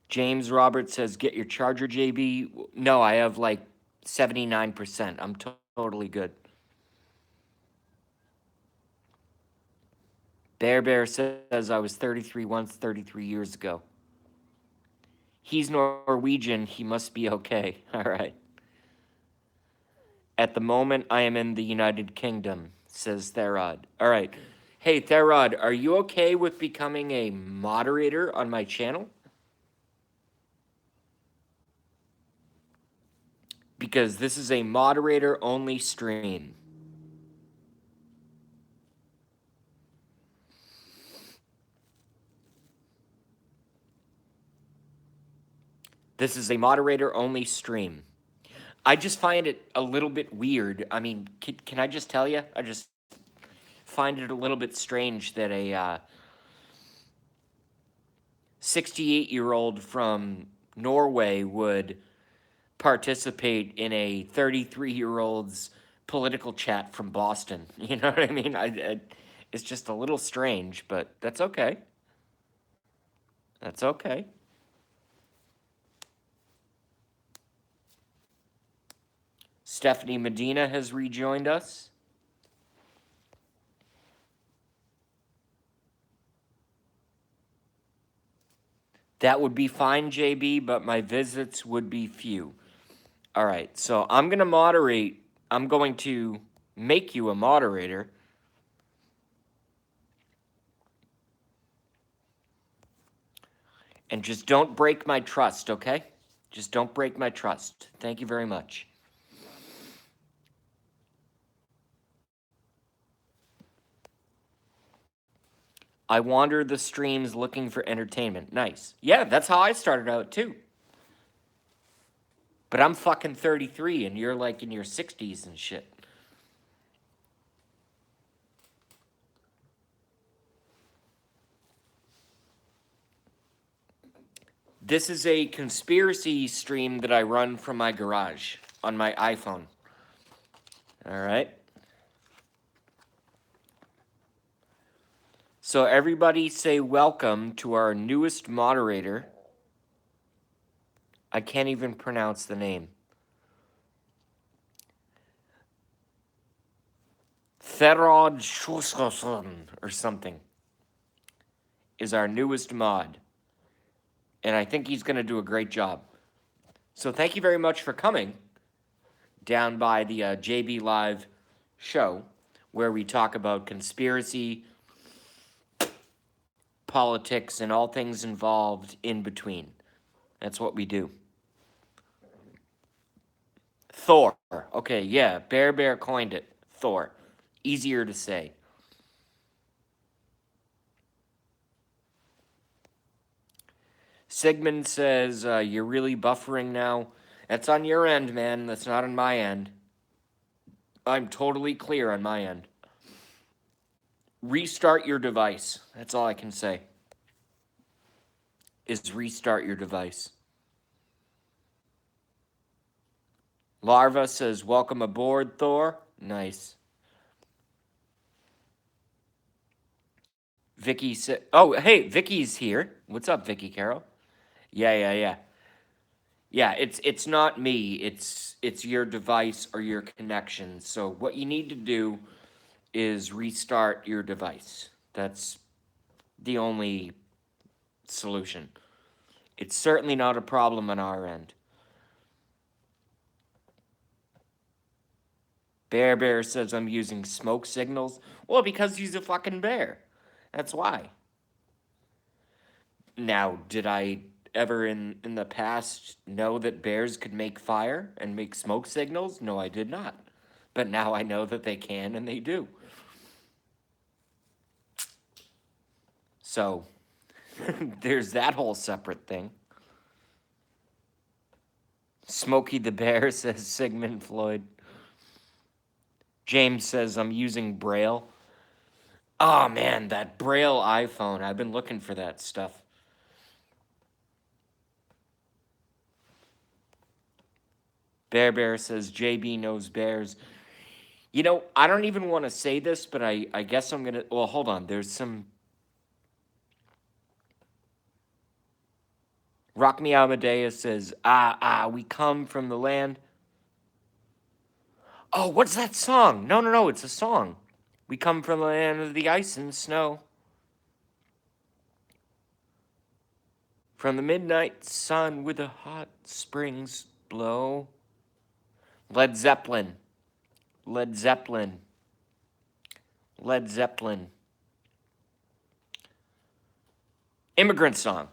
James Roberts says, "Get your charger, JB." No, I have like 79%. I'm totally good. Bear says, "I was 33 once, 33 years ago." He's Norwegian. He must be okay. All right. At the moment, I am in the United Kingdom, says Therod. All right. Hey, Therod, are you okay with becoming a moderator on my channel? Because this is a moderator only stream. This is a moderator only stream. I just find it a little bit weird. I mean, can I just tell you? I just find it a little bit strange that a 68-year-old from Norway would participate in a 33-year-old's political chat from Boston. You know what I mean? It's just a little strange, but that's okay. That's okay. Stephanie Medina has rejoined us. That would be fine, JB, but my visits would be few. All right, so I'm going to moderate. I'm going to make you a moderator. And just don't break my trust, okay? Just don't break my trust. Thank you very much. I wander the streams looking for entertainment. Nice. Yeah, that's how I started out too. But I'm fucking 33 and you're like in your 60s and shit. This is a conspiracy stream that I run from my garage on my iPhone. All right. So everybody say welcome to our newest moderator. I can't even pronounce the name. Therod Schuskoson or something. is our newest mod. And I think he's going to do a great job. So thank you very much for coming down by the JB Live show, where we talk about conspiracy, politics, and all things involved in between. That's what we do. Thor. Okay, yeah, Bear coined it. Thor. Easier to say. Sigmund says, you're really buffering now. That's on your end, man. That's not on my end. I'm totally clear on my end. Restart your device. That's all I can say. Is restart your device. Larva says, welcome aboard, Thor. Nice. Vicky said, oh, hey, Vicky's here. What's up, Vicky Carroll? Yeah. Yeah, it's not me. It's your device or your connection. So what you need to do is restart your device. That's the only solution. It's certainly not a problem on our end. Bear says I'm using smoke signals. Well, because he's a fucking bear. That's why. Now, did I ever in the past know that bears could make fire and make smoke signals? No, I did not. But now I know that they can and they do. So, there's that whole separate thing. Smokey the Bear says Sigmund Floyd. James says I'm using Braille. Oh man, that Braille iPhone. I've been looking for that stuff. Bear says JB knows bears. You know, I don't even want to say this, but I guess I'm going to... Well, hold on. There's some... Rock Me Amadeus says, we come from the land. Oh, what's that song? No, it's a song. We come from the land of the ice and snow. From the midnight sun where the hot springs blow. Led Zeppelin. Immigrant Song.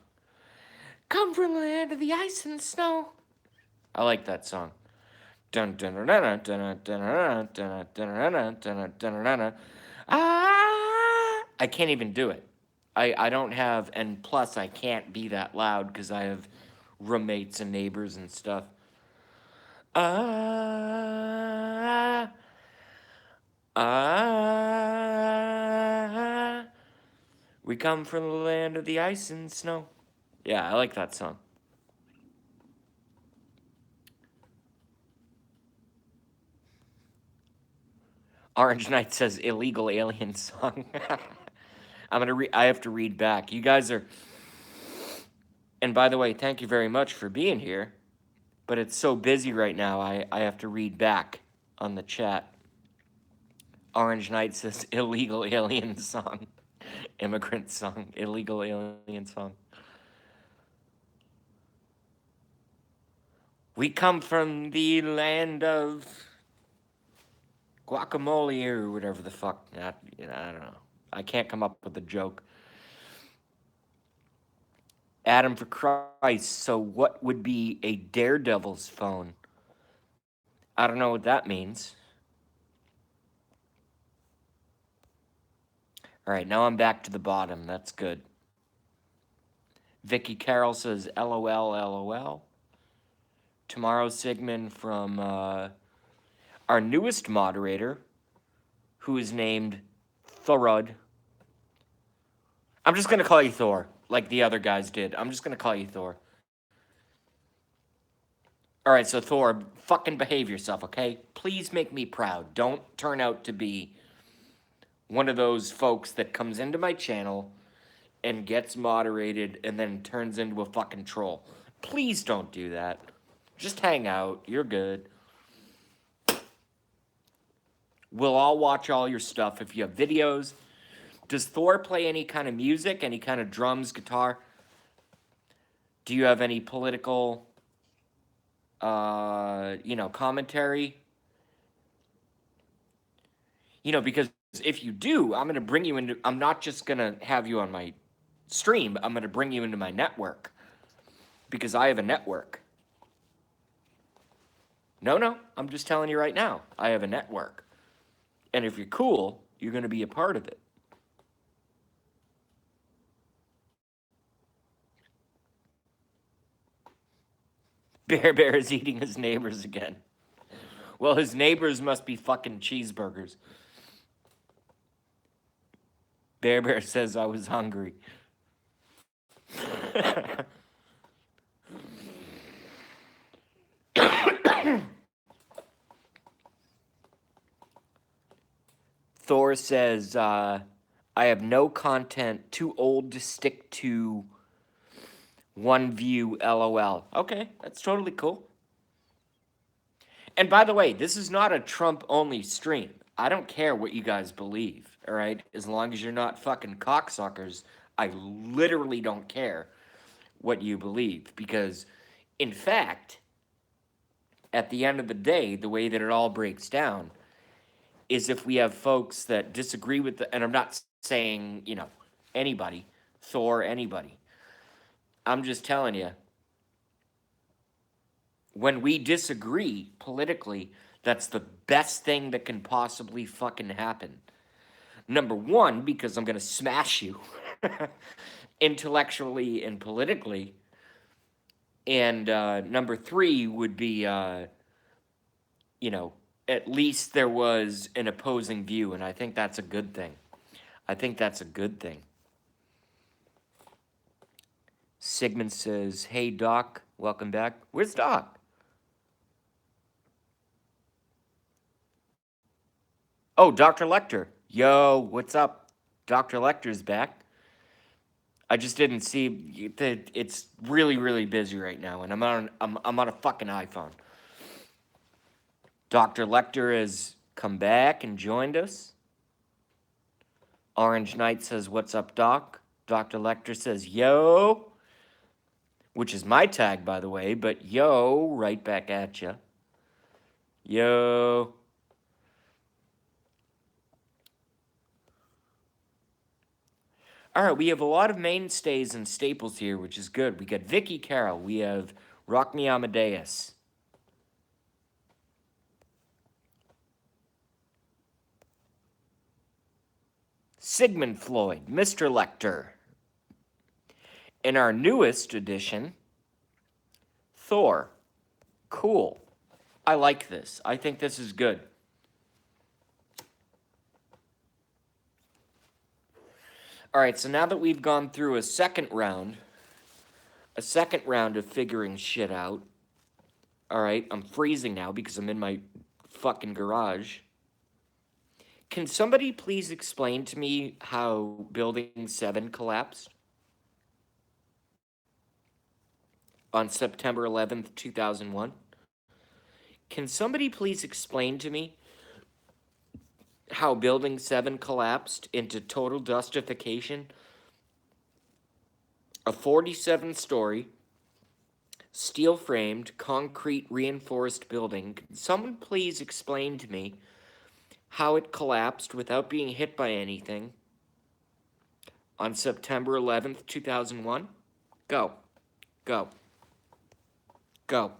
Come from the land of the ice and snow. I like that song. I can't even do it. I don't have, and plus I can't be that loud because I have roommates and neighbors and stuff. We come from the land of the ice and snow. Yeah, I like that song. Orange Knight says illegal alien song. I have to read back. You guys are... And by the way, thank you very much for being here. But it's so busy right now, I have to read back on the chat. Orange Knight says illegal alien song. Immigrant song. Illegal alien song. We come from the land of guacamole or whatever the fuck. I don't know. I can't come up with a joke. Adam for Christ, so what would be a Daredevil's phone? I don't know what that means. All right, now I'm back to the bottom. That's good. Vicky Carroll says, LOL, LOL. Tomorrow, Sigmund from our newest moderator, who is named Thorud. I'm just going to call you Thor, like the other guys did. I'm just going to call you Thor. All right, so Thor, fucking behave yourself, okay? Please make me proud. Don't turn out to be one of those folks that comes into my channel and gets moderated and then turns into a fucking troll. Please don't do that. Just hang out. You're good. We'll all watch all your stuff. If you have videos, Does Thor play any kind of music, any kind of drums, guitar? Do you have any political, commentary? Because if you do, I'm going to bring you into, I'm not just going to have you on my stream, I'm going to bring you into my network because I have a network. No, I'm just telling you right now, I have a network. And if you're cool, you're going to be a part of it. Bear is eating his neighbors again. Well, his neighbors must be fucking cheeseburgers. Bear says I was hungry. Thor says, I have no content, too old to stick to one view, lol. Okay, that's totally cool. And by the way, this is not a Trump only stream. I don't care what you guys believe, all right? As long as you're not fucking cocksuckers, I literally don't care what you believe. Because, in fact, at the end of the day, the way that it all breaks down is if we have folks that disagree with and I'm not saying, anybody, Thor, anybody. I'm just telling you, when we disagree politically, that's the best thing that can possibly fucking happen. Number one, because I'm going to smash you intellectually and politically. And number three would be, at least there was an opposing view. And I think that's a good thing. Sigmund says, hey, Doc, welcome back. Where's Doc? Oh, Dr. Lecter. Yo, what's up? Dr. Lecter's back. I just didn't see that it's really, really busy right now, and I'm on a fucking iPhone. Dr. Lecter has come back and joined us. Orange Knight says, what's up, Doc? Dr. Lecter says, yo, which is my tag, by the way, but yo, right back at ya. Yo. All right, we have a lot of mainstays and staples here, which is good. We got Vicky Carroll. We have Rockney Amadeus. Sigmund Floyd, Mr. Lecter. In our newest edition, Thor. Cool. I like this. I think this is good. All right, so now that we've gone through a second round of figuring shit out. All right, I'm freezing now because I'm in my fucking garage. Can somebody please explain to me how Building 7 collapsed? On September 11th, 2001? Can somebody please explain to me how Building 7 collapsed into total dustification? A 47-story, steel-framed, concrete-reinforced building. Can someone please explain to me how it collapsed without being hit by anything on September 11th, 2001? Go. Go. Go.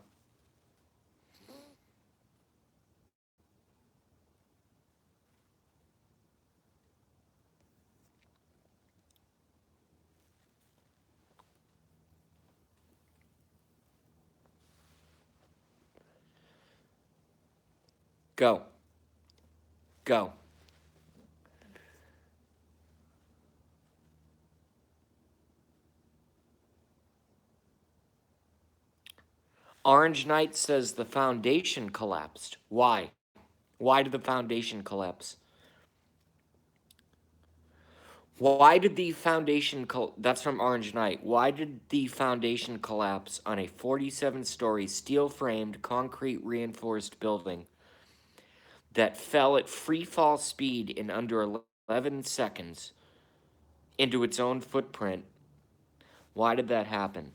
Go. Go. Orange Knight says the foundation collapsed. Why? Why did the foundation collapse? Why did the foundation that's from Orange Knight. Why did the foundation collapse on a 47-story steel-framed concrete reinforced building that fell at free fall speed in under 11 seconds into its own footprint. Why did that happen?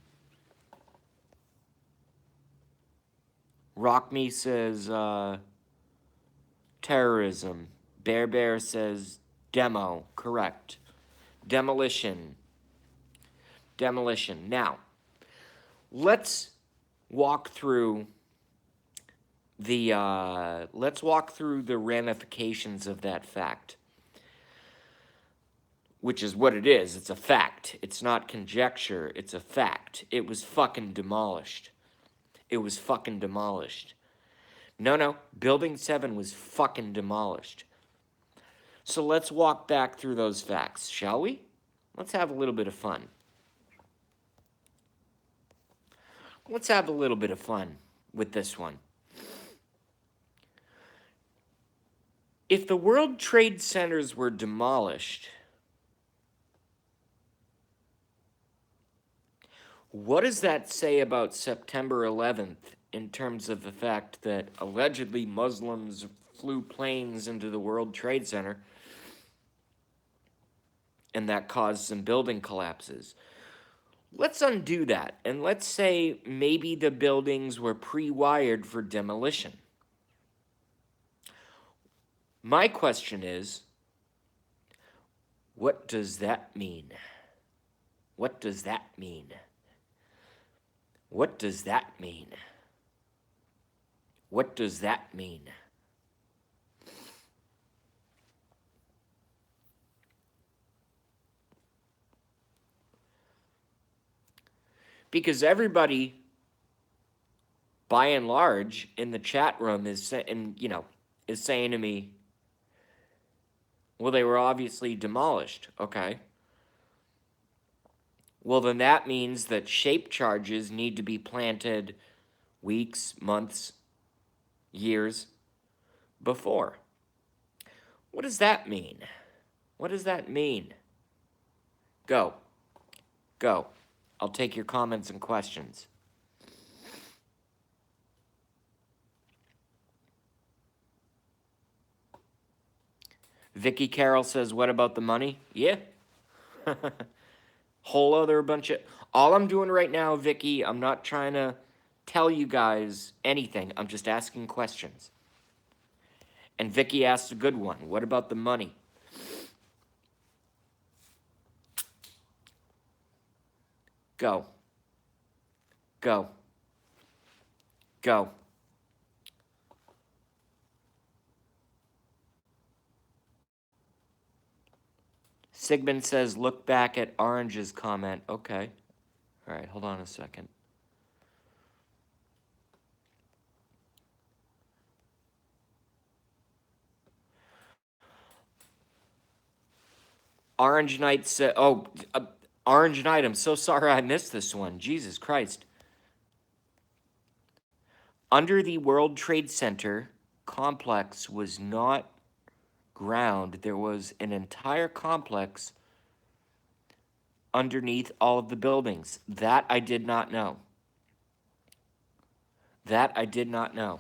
Rock Me says terrorism. Bear says demo. Correct. Demolition. Demolition. Now, let's walk through the ramifications of that fact, which is what it is. It's a fact. It's not conjecture. It's a fact. It was fucking demolished. It was fucking demolished. No, Building 7 was fucking demolished. So let's walk back through those facts, shall we? Let's have a little bit of fun. Let's have a little bit of fun with this one. If the World Trade Centers were demolished, what does that say about September 11th in terms of the fact that allegedly Muslims flew planes into the World Trade Center and that caused some building collapses? Let's undo that and let's say maybe the buildings were pre-wired for demolition. My question is, what does that mean? What does that mean? What does that mean? What does that mean? Because everybody, by and large, in the chat room is saying to me, well, they were obviously demolished. Okay. Well, then that means that shape charges need to be planted weeks, months, years before. What does that mean? What does that mean? Go. Go. I'll take your comments and questions. Vicky Carroll says, what about the money? Yeah. Whole other bunch of... All I'm doing right now, Vicky, I'm not trying to tell you guys anything. I'm just asking questions. And Vicky asked a good one. What about the money? Go. Go. Go. Sigmund says, look back at Orange's comment. Okay. All right, hold on a second. Orange Knight said, Orange Knight, I'm so sorry I missed this one. Jesus Christ. Under the World Trade Center complex was not ground. There was an entire complex underneath all of the buildings. That I did not know. That I did not know.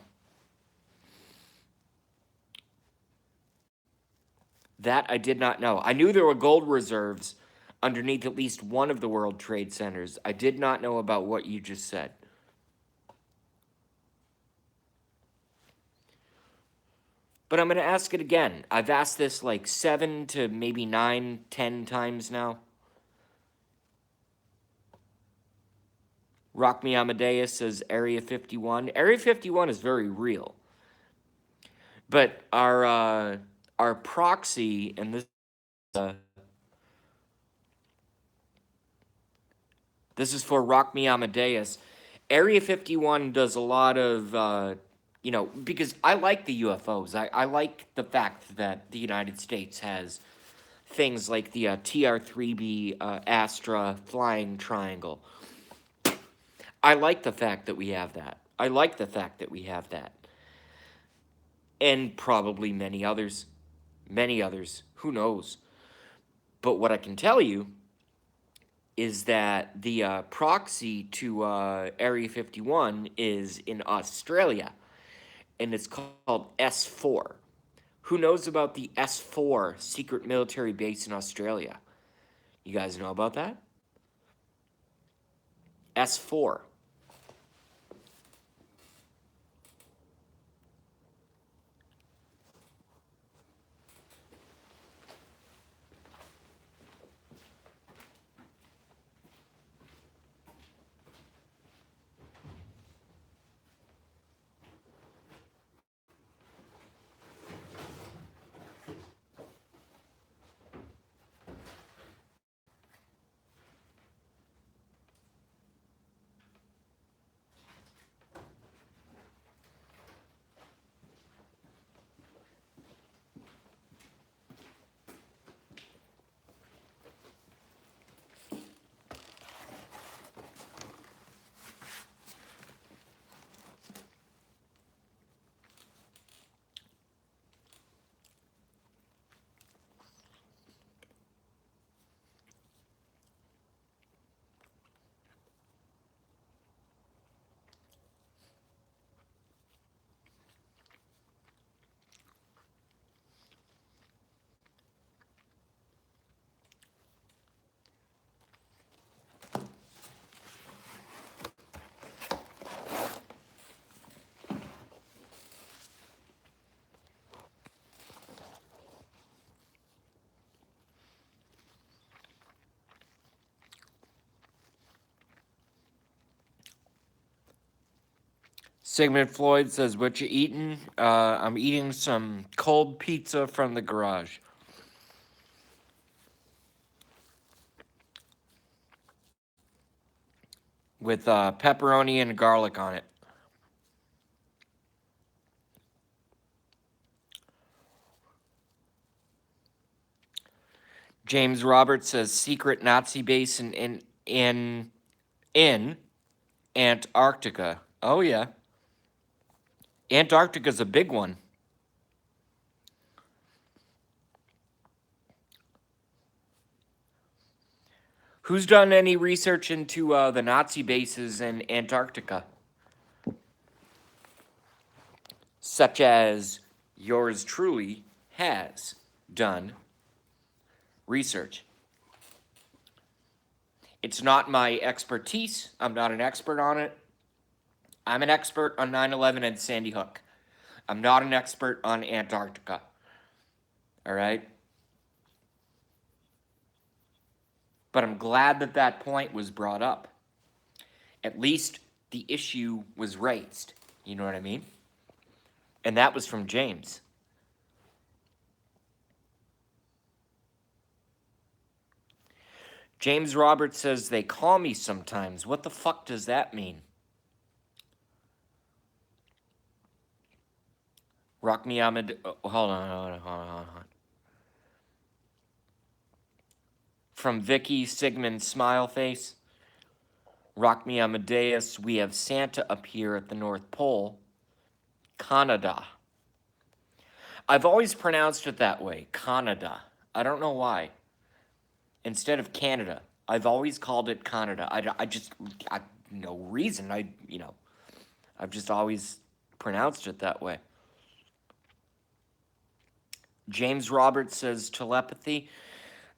That I did not know. I knew there were gold reserves underneath at least one of the World Trade Centers. I did not know about what you just said. But I'm going to ask it again. I've asked this like 7 to maybe 9, 10 times now. Rock Me Amadeus says Area 51. Area 51 is very real. But our proxy, and this is for Rock Me Amadeus. Area 51 does a lot of, because I like the UFOs. I like the fact that the United States has things like the TR-3B Astra flying triangle. I like the fact that we have that. I like the fact that we have that. And probably many others. Many others. Who knows? But what I can tell you is that the proxy to Area 51 is in Australia, and it's called S4. Who knows about the S4 secret military base in Australia? You guys know about that? S4. Sigmund Floyd says, "What you eating?" I'm eating some cold pizza from the garage with pepperoni and garlic on it. James Roberts says, "Secret Nazi base in Antarctica." Oh yeah, Antarctica's a big one. Who's done any research into the Nazi bases in Antarctica? Such as yours truly has done research. It's not my expertise. I'm not an expert on it. I'm an expert on 9/11 and Sandy Hook. I'm not an expert on Antarctica. All right? But I'm glad that that point was brought up. At least the issue was raised. You know what I mean? And that was from James. James Roberts says, "They call me sometimes." What the fuck does that mean? Rock me Ahmed. Oh, hold on. From Vicky Sigmund Smile Face. Rock me Amadeus. "We have Santa up here at the North Pole. Canada." I've always pronounced it that way, Canada. I don't know why. Instead of Canada, I've always called it Canada. No reason. I've just always pronounced it that way. James Roberts says telepathy.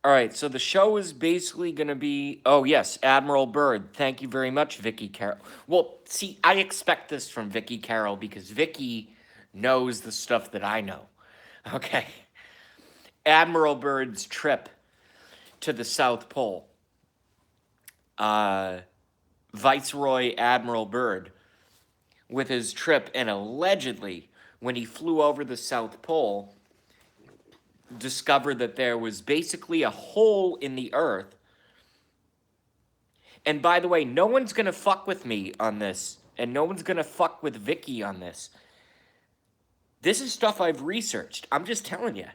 All right, so the show is basically going to be. Oh, yes, Admiral Byrd. Thank you very much, Vicky Carroll. Well, see, I expect this from Vicky Carroll because Vicky knows the stuff that I know. Okay. Admiral Byrd's trip to the South Pole. Viceroy Admiral Byrd, with his trip, and allegedly, when he flew over the South Pole, discovered that there was basically a hole in the earth. And by the way, no one's gonna fuck with me on this, and no one's gonna fuck with Vicky on this. This is stuff I've researched. I'm just telling you.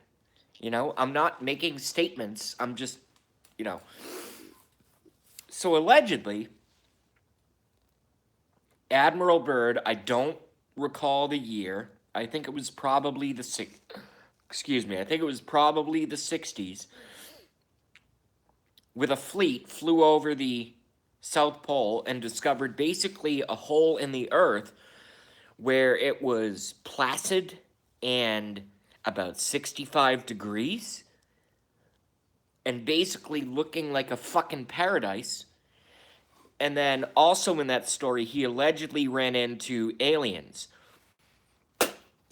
I'm not making statements. I'm just, you know. So allegedly, Admiral Byrd, I don't recall the year. I think it was probably the I think it was probably the 60s. With a fleet, flew over the South Pole and discovered basically a hole in the earth where it was placid and about 65 degrees. and basically looking like a fucking paradise. And then also in that story, he allegedly ran into aliens.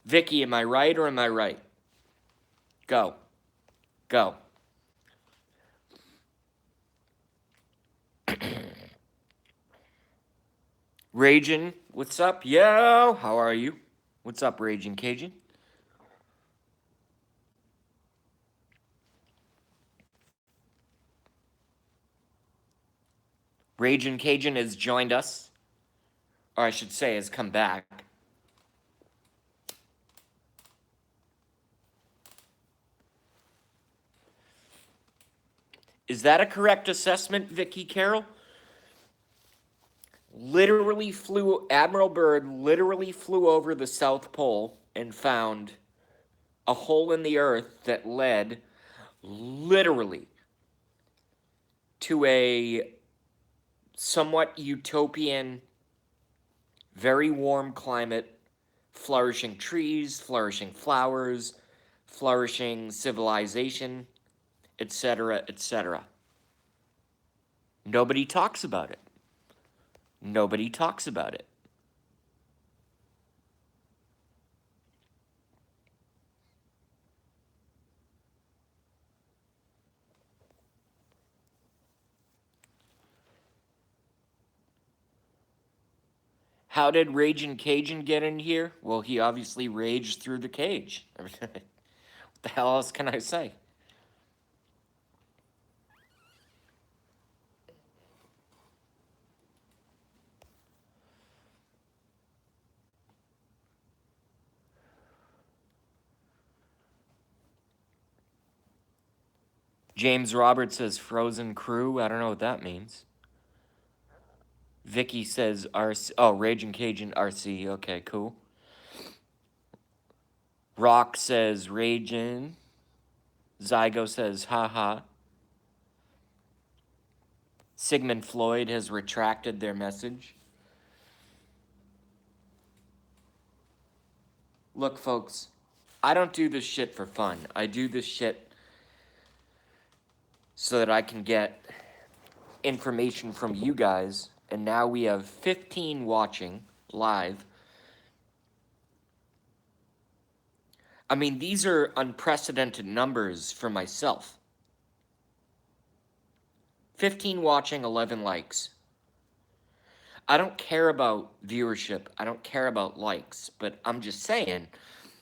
Vicky, am I right or am I right? Go. Go. Raging, what's up? Yo, how are you? What's up, Raging Cajun? Raging Cajun has joined us, or I should say, has come back. Is that a correct assessment, Vicky Carroll? Admiral Byrd literally flew over the South Pole and found a hole in the earth that led literally to a somewhat utopian, very warm climate, flourishing trees, flourishing flowers, flourishing civilization, etc., etc. Nobody talks about it. Nobody talks about it. How did Raging Cajun get in here? Well, he obviously raged through the cage. What the hell else can I say? James Roberts says Frozen Crew. I don't know what that means. Vicky says RC. Oh, Raging Cajun RC. Okay, cool. Rock says Raging. Zygo says haha. Sigmund Floyd has retracted their message. Look, folks, I don't do this shit for fun. I do this shit so that I can get information from you guys. And now we have 15 watching live. I mean, these are unprecedented numbers for myself. 15 watching, 11 likes. I don't care about viewership. I don't care about likes. But I'm just saying,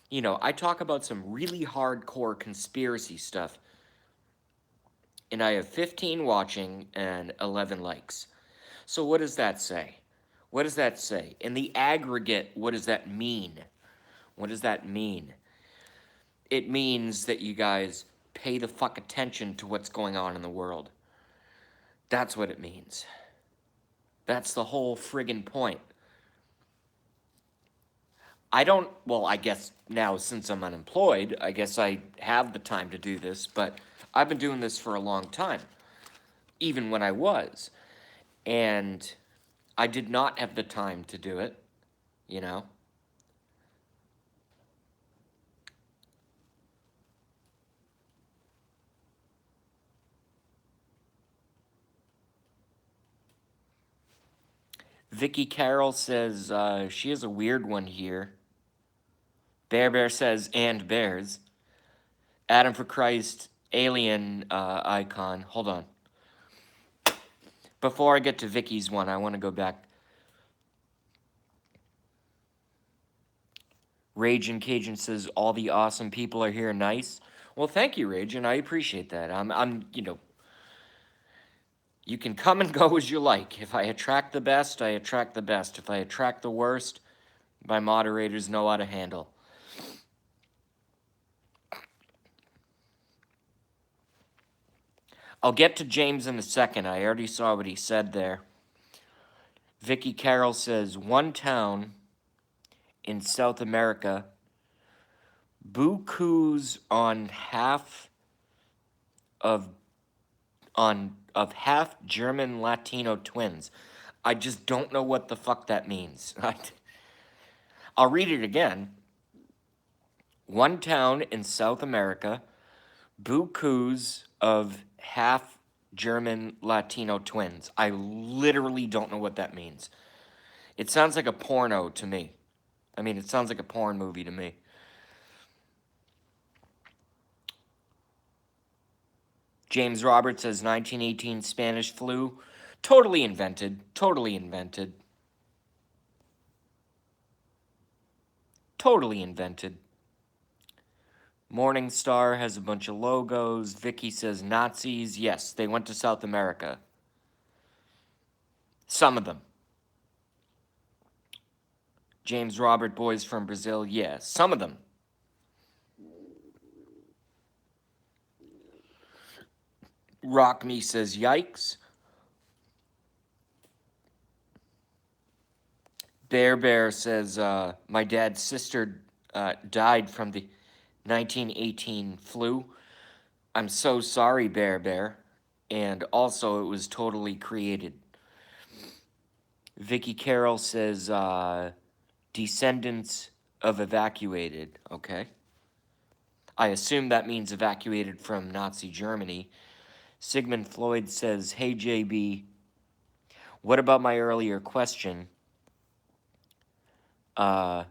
you know, I talk about some really hardcore conspiracy stuff. And I have 15 watching and 11 likes. So what does that say? What does that say? In the aggregate, what does that mean? What does that mean? It means that you guys pay the fuck attention to what's going on in the world. That's what it means. That's the whole friggin' point. I guess now since I'm unemployed, I guess I have the time to do this, but I've been doing this for a long time, even when I was. And I did not have the time to do it, you know? Vicky Carroll says she has a weird one here. Bear says, and bears. Adam for Christ, alien icon. Hold on. Before I get to Vicky's one, I want to go back. Raging Cajun says, all the awesome people are here. Nice. Well, thank you, Raging. I appreciate that. You know, you can come and go as you like. If I attract the best, I attract the best. If I attract the worst, my moderators know how to handle. I'll get to James in a second. I already saw what he said there. Vicky Carroll says, one town in South America, bukus on half of half German Latino twins. I just don't know what the fuck that means. I'll read it again. One town in South America, bukus of half German Latino twins. I literally don't know what that means. It sounds like a porno to me. I mean, it sounds like a porn movie to me. James Roberts says 1918 Spanish flu. Totally invented. Totally invented. Totally invented. Morningstar has a bunch of logos. Vicky says Nazis. Yes, they went to South America. Some of them. James Robert boys from Brazil. Yeah, some of them. Rock Me says yikes. Bear says my dad's sister died from the 1918 flu. I'm so sorry, Bear. And also, it was totally created. Vicky Carroll says descendants of evacuated. Okay. I assume that means evacuated from Nazi Germany. Sigmund Floyd says, hey, JB, what about my earlier question about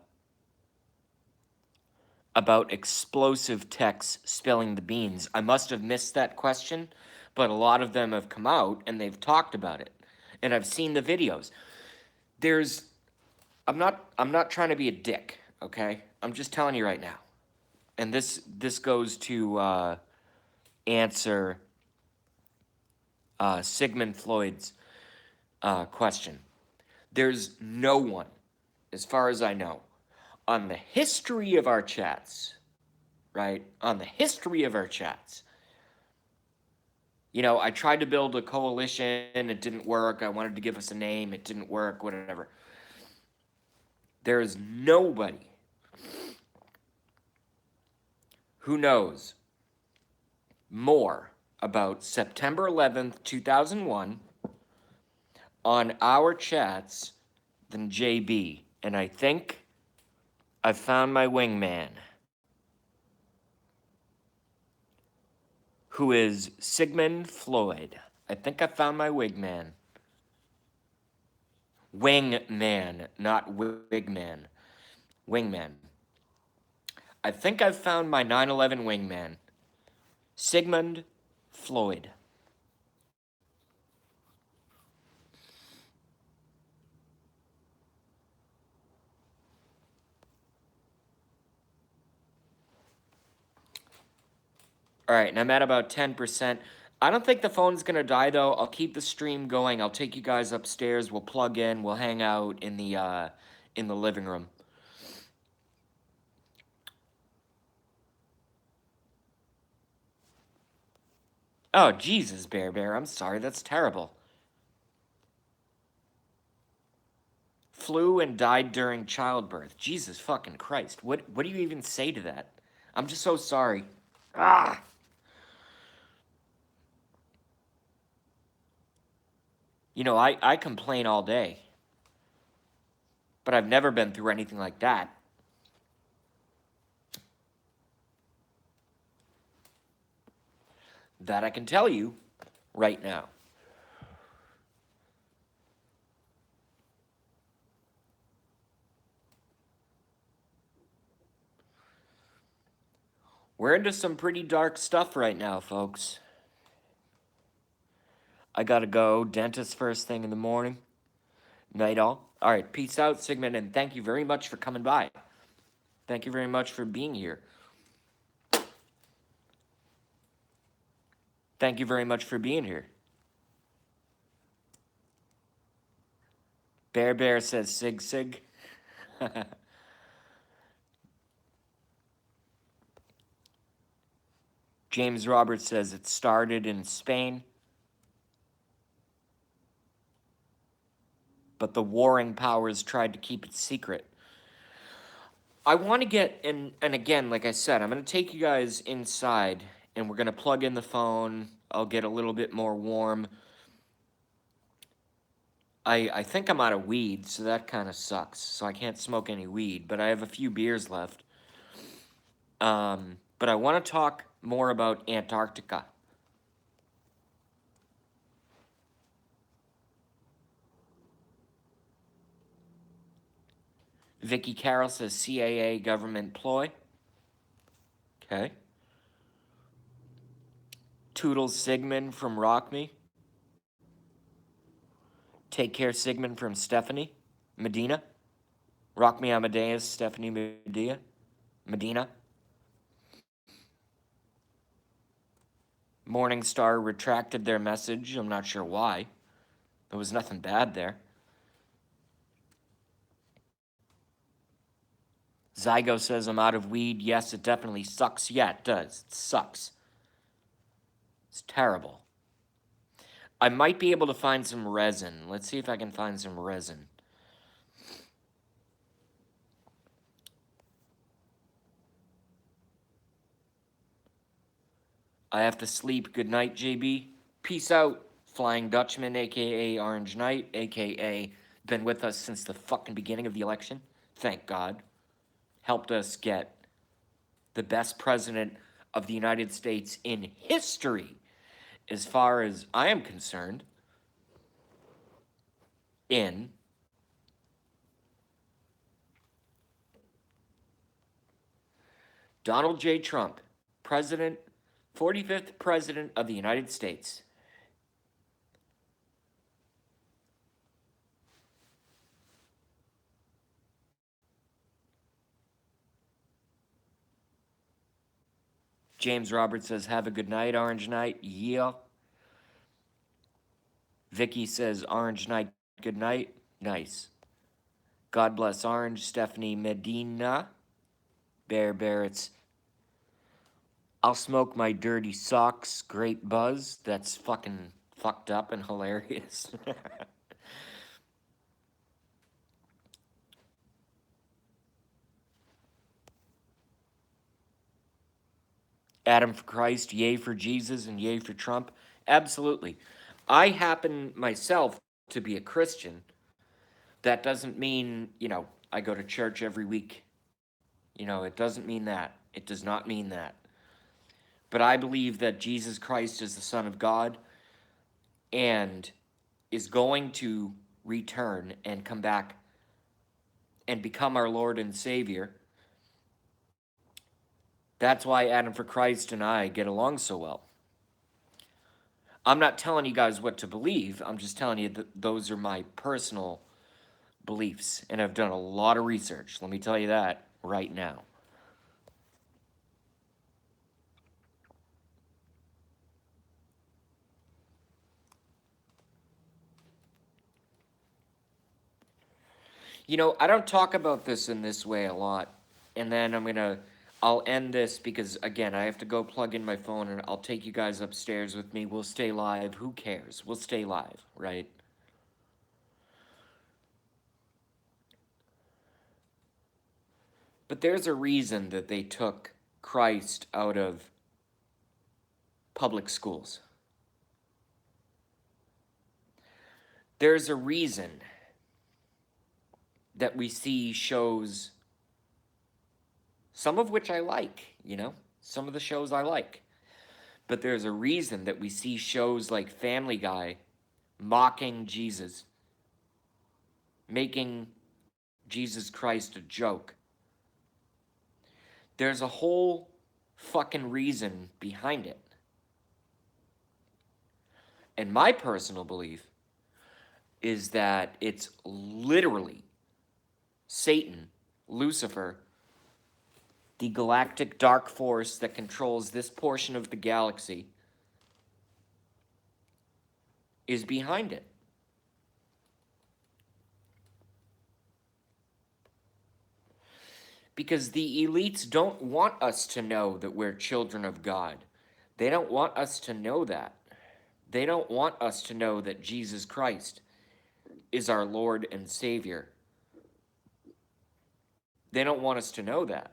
explosive techs spilling the beans? I must have missed that question, but a lot of them have come out and they've talked about it. And I've seen the videos. I'm not trying to be a dick, okay? I'm just telling you right now. And this goes to answer Sigmund Floyd's question. There's no one, as far as I know, on the history of our chats, right? On the history of our chats. You know, I tried to build a coalition, it didn't work. I wanted to give us a name, it didn't work, whatever. There is nobody who knows more about September 11th, 2001 on our chats than JB. And I think I've found my wingman, who is Sigmund Floyd. I think I found my wingman. Wingman, not wigman. Wingman. I think I've found my 9/11 wingman. Sigmund Floyd. All right, and I'm at about 10%. I don't think the phone's going to die, though. I'll keep the stream going. I'll take you guys upstairs. We'll plug in. We'll hang out in the living room. Oh, Jesus, Bear. I'm sorry. That's terrible. Flew and died during childbirth. Jesus fucking Christ. What do you even say to that? I'm just so sorry. Ah! You know, I complain all day. But I've never been through anything like that. That I can tell you right now. We're into some pretty dark stuff right now, folks. I gotta go. Dentist first thing in the morning. Night all. All right, peace out, Sigmund, and thank you very much for coming by. Thank you very much for being here. Thank you very much for being here. Bear says sig. James Roberts says it started in Spain, but the warring powers tried to keep it secret. I want to get, and again, like I said, I'm going to take you guys inside, and we're going to plug in the phone. I'll get a little bit more warm. I think I'm out of weed, so that kind of sucks. So I can't smoke any weed, but I have a few beers left. But I want to talk more about Antarctica. Vicky Carroll says CAA government ploy. Okay. Toodles Sigmund from Rock Me. Take Care Sigmund from Stephanie Medina. Rock Me Amadeus, Stephanie Medina. Morningstar retracted their message. I'm not sure why. There was nothing bad there. Zygo says I'm out of weed. Yes, it definitely sucks. Yeah, it does. It sucks. It's terrible. I might be able to find some resin. Let's see if I can find some resin. I have to sleep. Good night, JB. Peace out, Flying Dutchman, aka Orange Knight, aka been with us since the fucking beginning of the election. Thank God. Helped us get the best president of the United States in history, as far as I am concerned, in Donald J. Trump, President, 45th President of the United States. James Roberts says, have a good night, Orange Knight. Yeah. Vicky says, Orange Knight, good night. Nice. God bless Orange. Stephanie Medina. Bear Barrett's. I'll smoke my dirty socks. Great buzz. That's fucking fucked up and hilarious. Adam for Christ, yay for Jesus, and yay for Trump. Absolutely. I happen myself to be a Christian. That doesn't mean, I go to church every week. It doesn't mean that. It does not mean that. But I believe that Jesus Christ is the Son of God and is going to return and come back and become our Lord and Savior. That's why Adam for Christ and I get along so well. I'm not telling you guys what to believe. I'm just telling you that those are my personal beliefs. And I've done a lot of research. Let me tell you that right now. I don't talk about this in this way a lot. And then I'll end this because, again, I have to go plug in my phone and I'll take you guys upstairs with me. We'll stay live. Who cares? We'll stay live, right? But there's a reason that they took Christ out of public schools. There's a reason that we see shows, some of which I like, some of the shows I like. But there's a reason that we see shows like Family Guy mocking Jesus, making Jesus Christ a joke. There's a whole fucking reason behind it. And my personal belief is that it's literally Satan, Lucifer, the galactic dark force that controls this portion of the galaxy, is behind it. Because the elites don't want us to know that we're children of God. They don't want us to know that. They don't want us to know that Jesus Christ is our Lord and Savior. They don't want us to know that.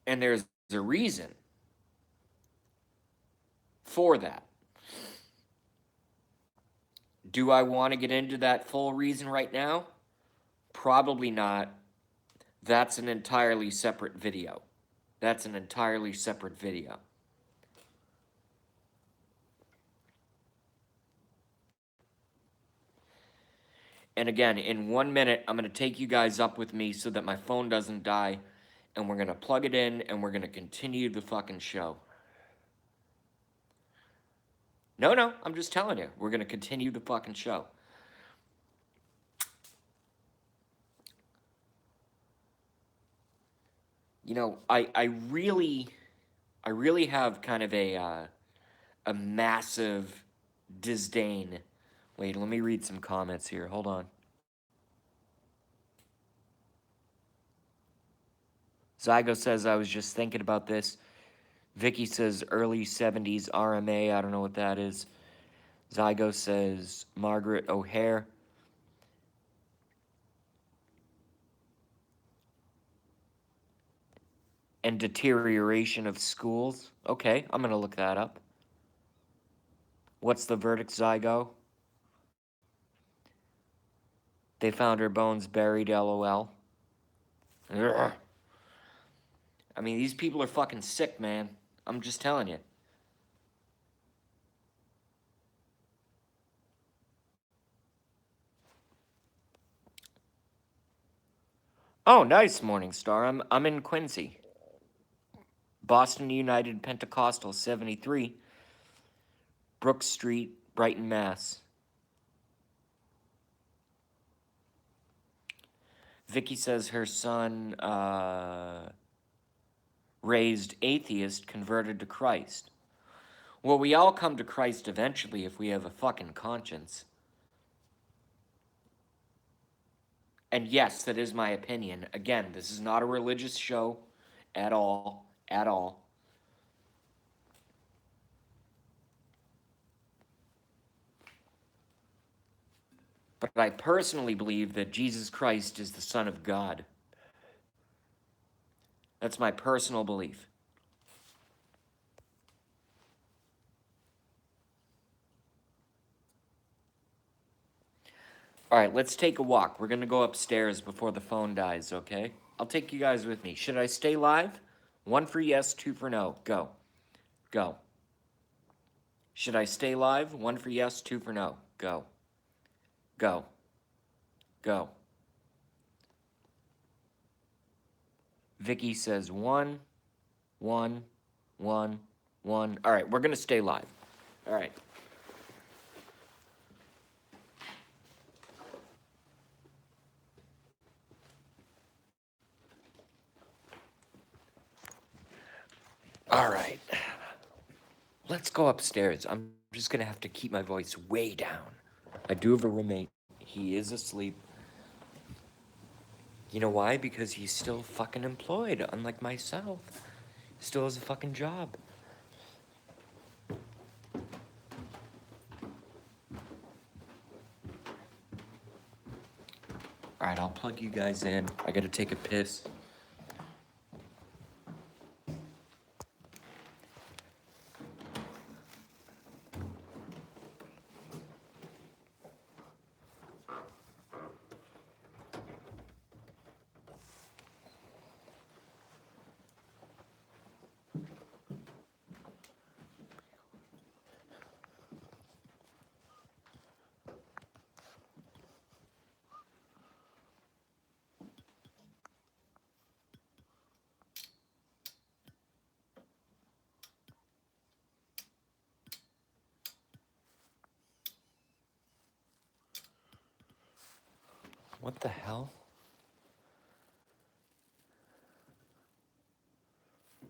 And there's a reason for that. Do I want to get into that full reason right now? Probably not. That's an entirely separate video. That's an entirely separate video. And again, in 1 minute, I'm going to take you guys up with me so that my phone doesn't die. And we're going to plug it in and we're going to continue the fucking show. No, I'm just telling you. We're going to continue the fucking show. You know, I really have kind of a massive disdain. Wait, let me read some comments here. Hold on. Zygo says, I was just thinking about this. Vicky says, early 70s RMA. I don't know what that is. Zygo says, Margaret O'Hare. And deterioration of schools. Okay, I'm going to look that up. What's the verdict, Zygo? They found her bones buried, LOL. Ugh. I mean, these people are fucking sick, man. I'm just telling you. Oh, nice, Morningstar. I'm in Quincy. Boston United Pentecostal 73. Brook Street, Brighton, Mass. Vicky says her son, raised atheist, converted to Christ. Well, we all come to Christ eventually if we have a fucking conscience. And yes, that is my opinion. Again, this is not a religious show at all. At all. But I personally believe that Jesus Christ is the Son of God. That's my personal belief. All right, let's take a walk. We're going to go upstairs before the phone dies, okay? I'll take you guys with me. Should I stay live? 1 for yes, 2 for no. Go. Go. Should I stay live? 1 for yes, 2 for no. Go. Go. Go. Vicky says 1, 1, 1, 1. All right, we're going to stay live. All right. All right. Let's go upstairs. I'm just going to have to keep my voice way down. I do have a roommate. He is asleep. You know why? Because he's still fucking employed, unlike myself. Still has a fucking job. Alright, I'll plug you guys in. I gotta take a piss. What the hell?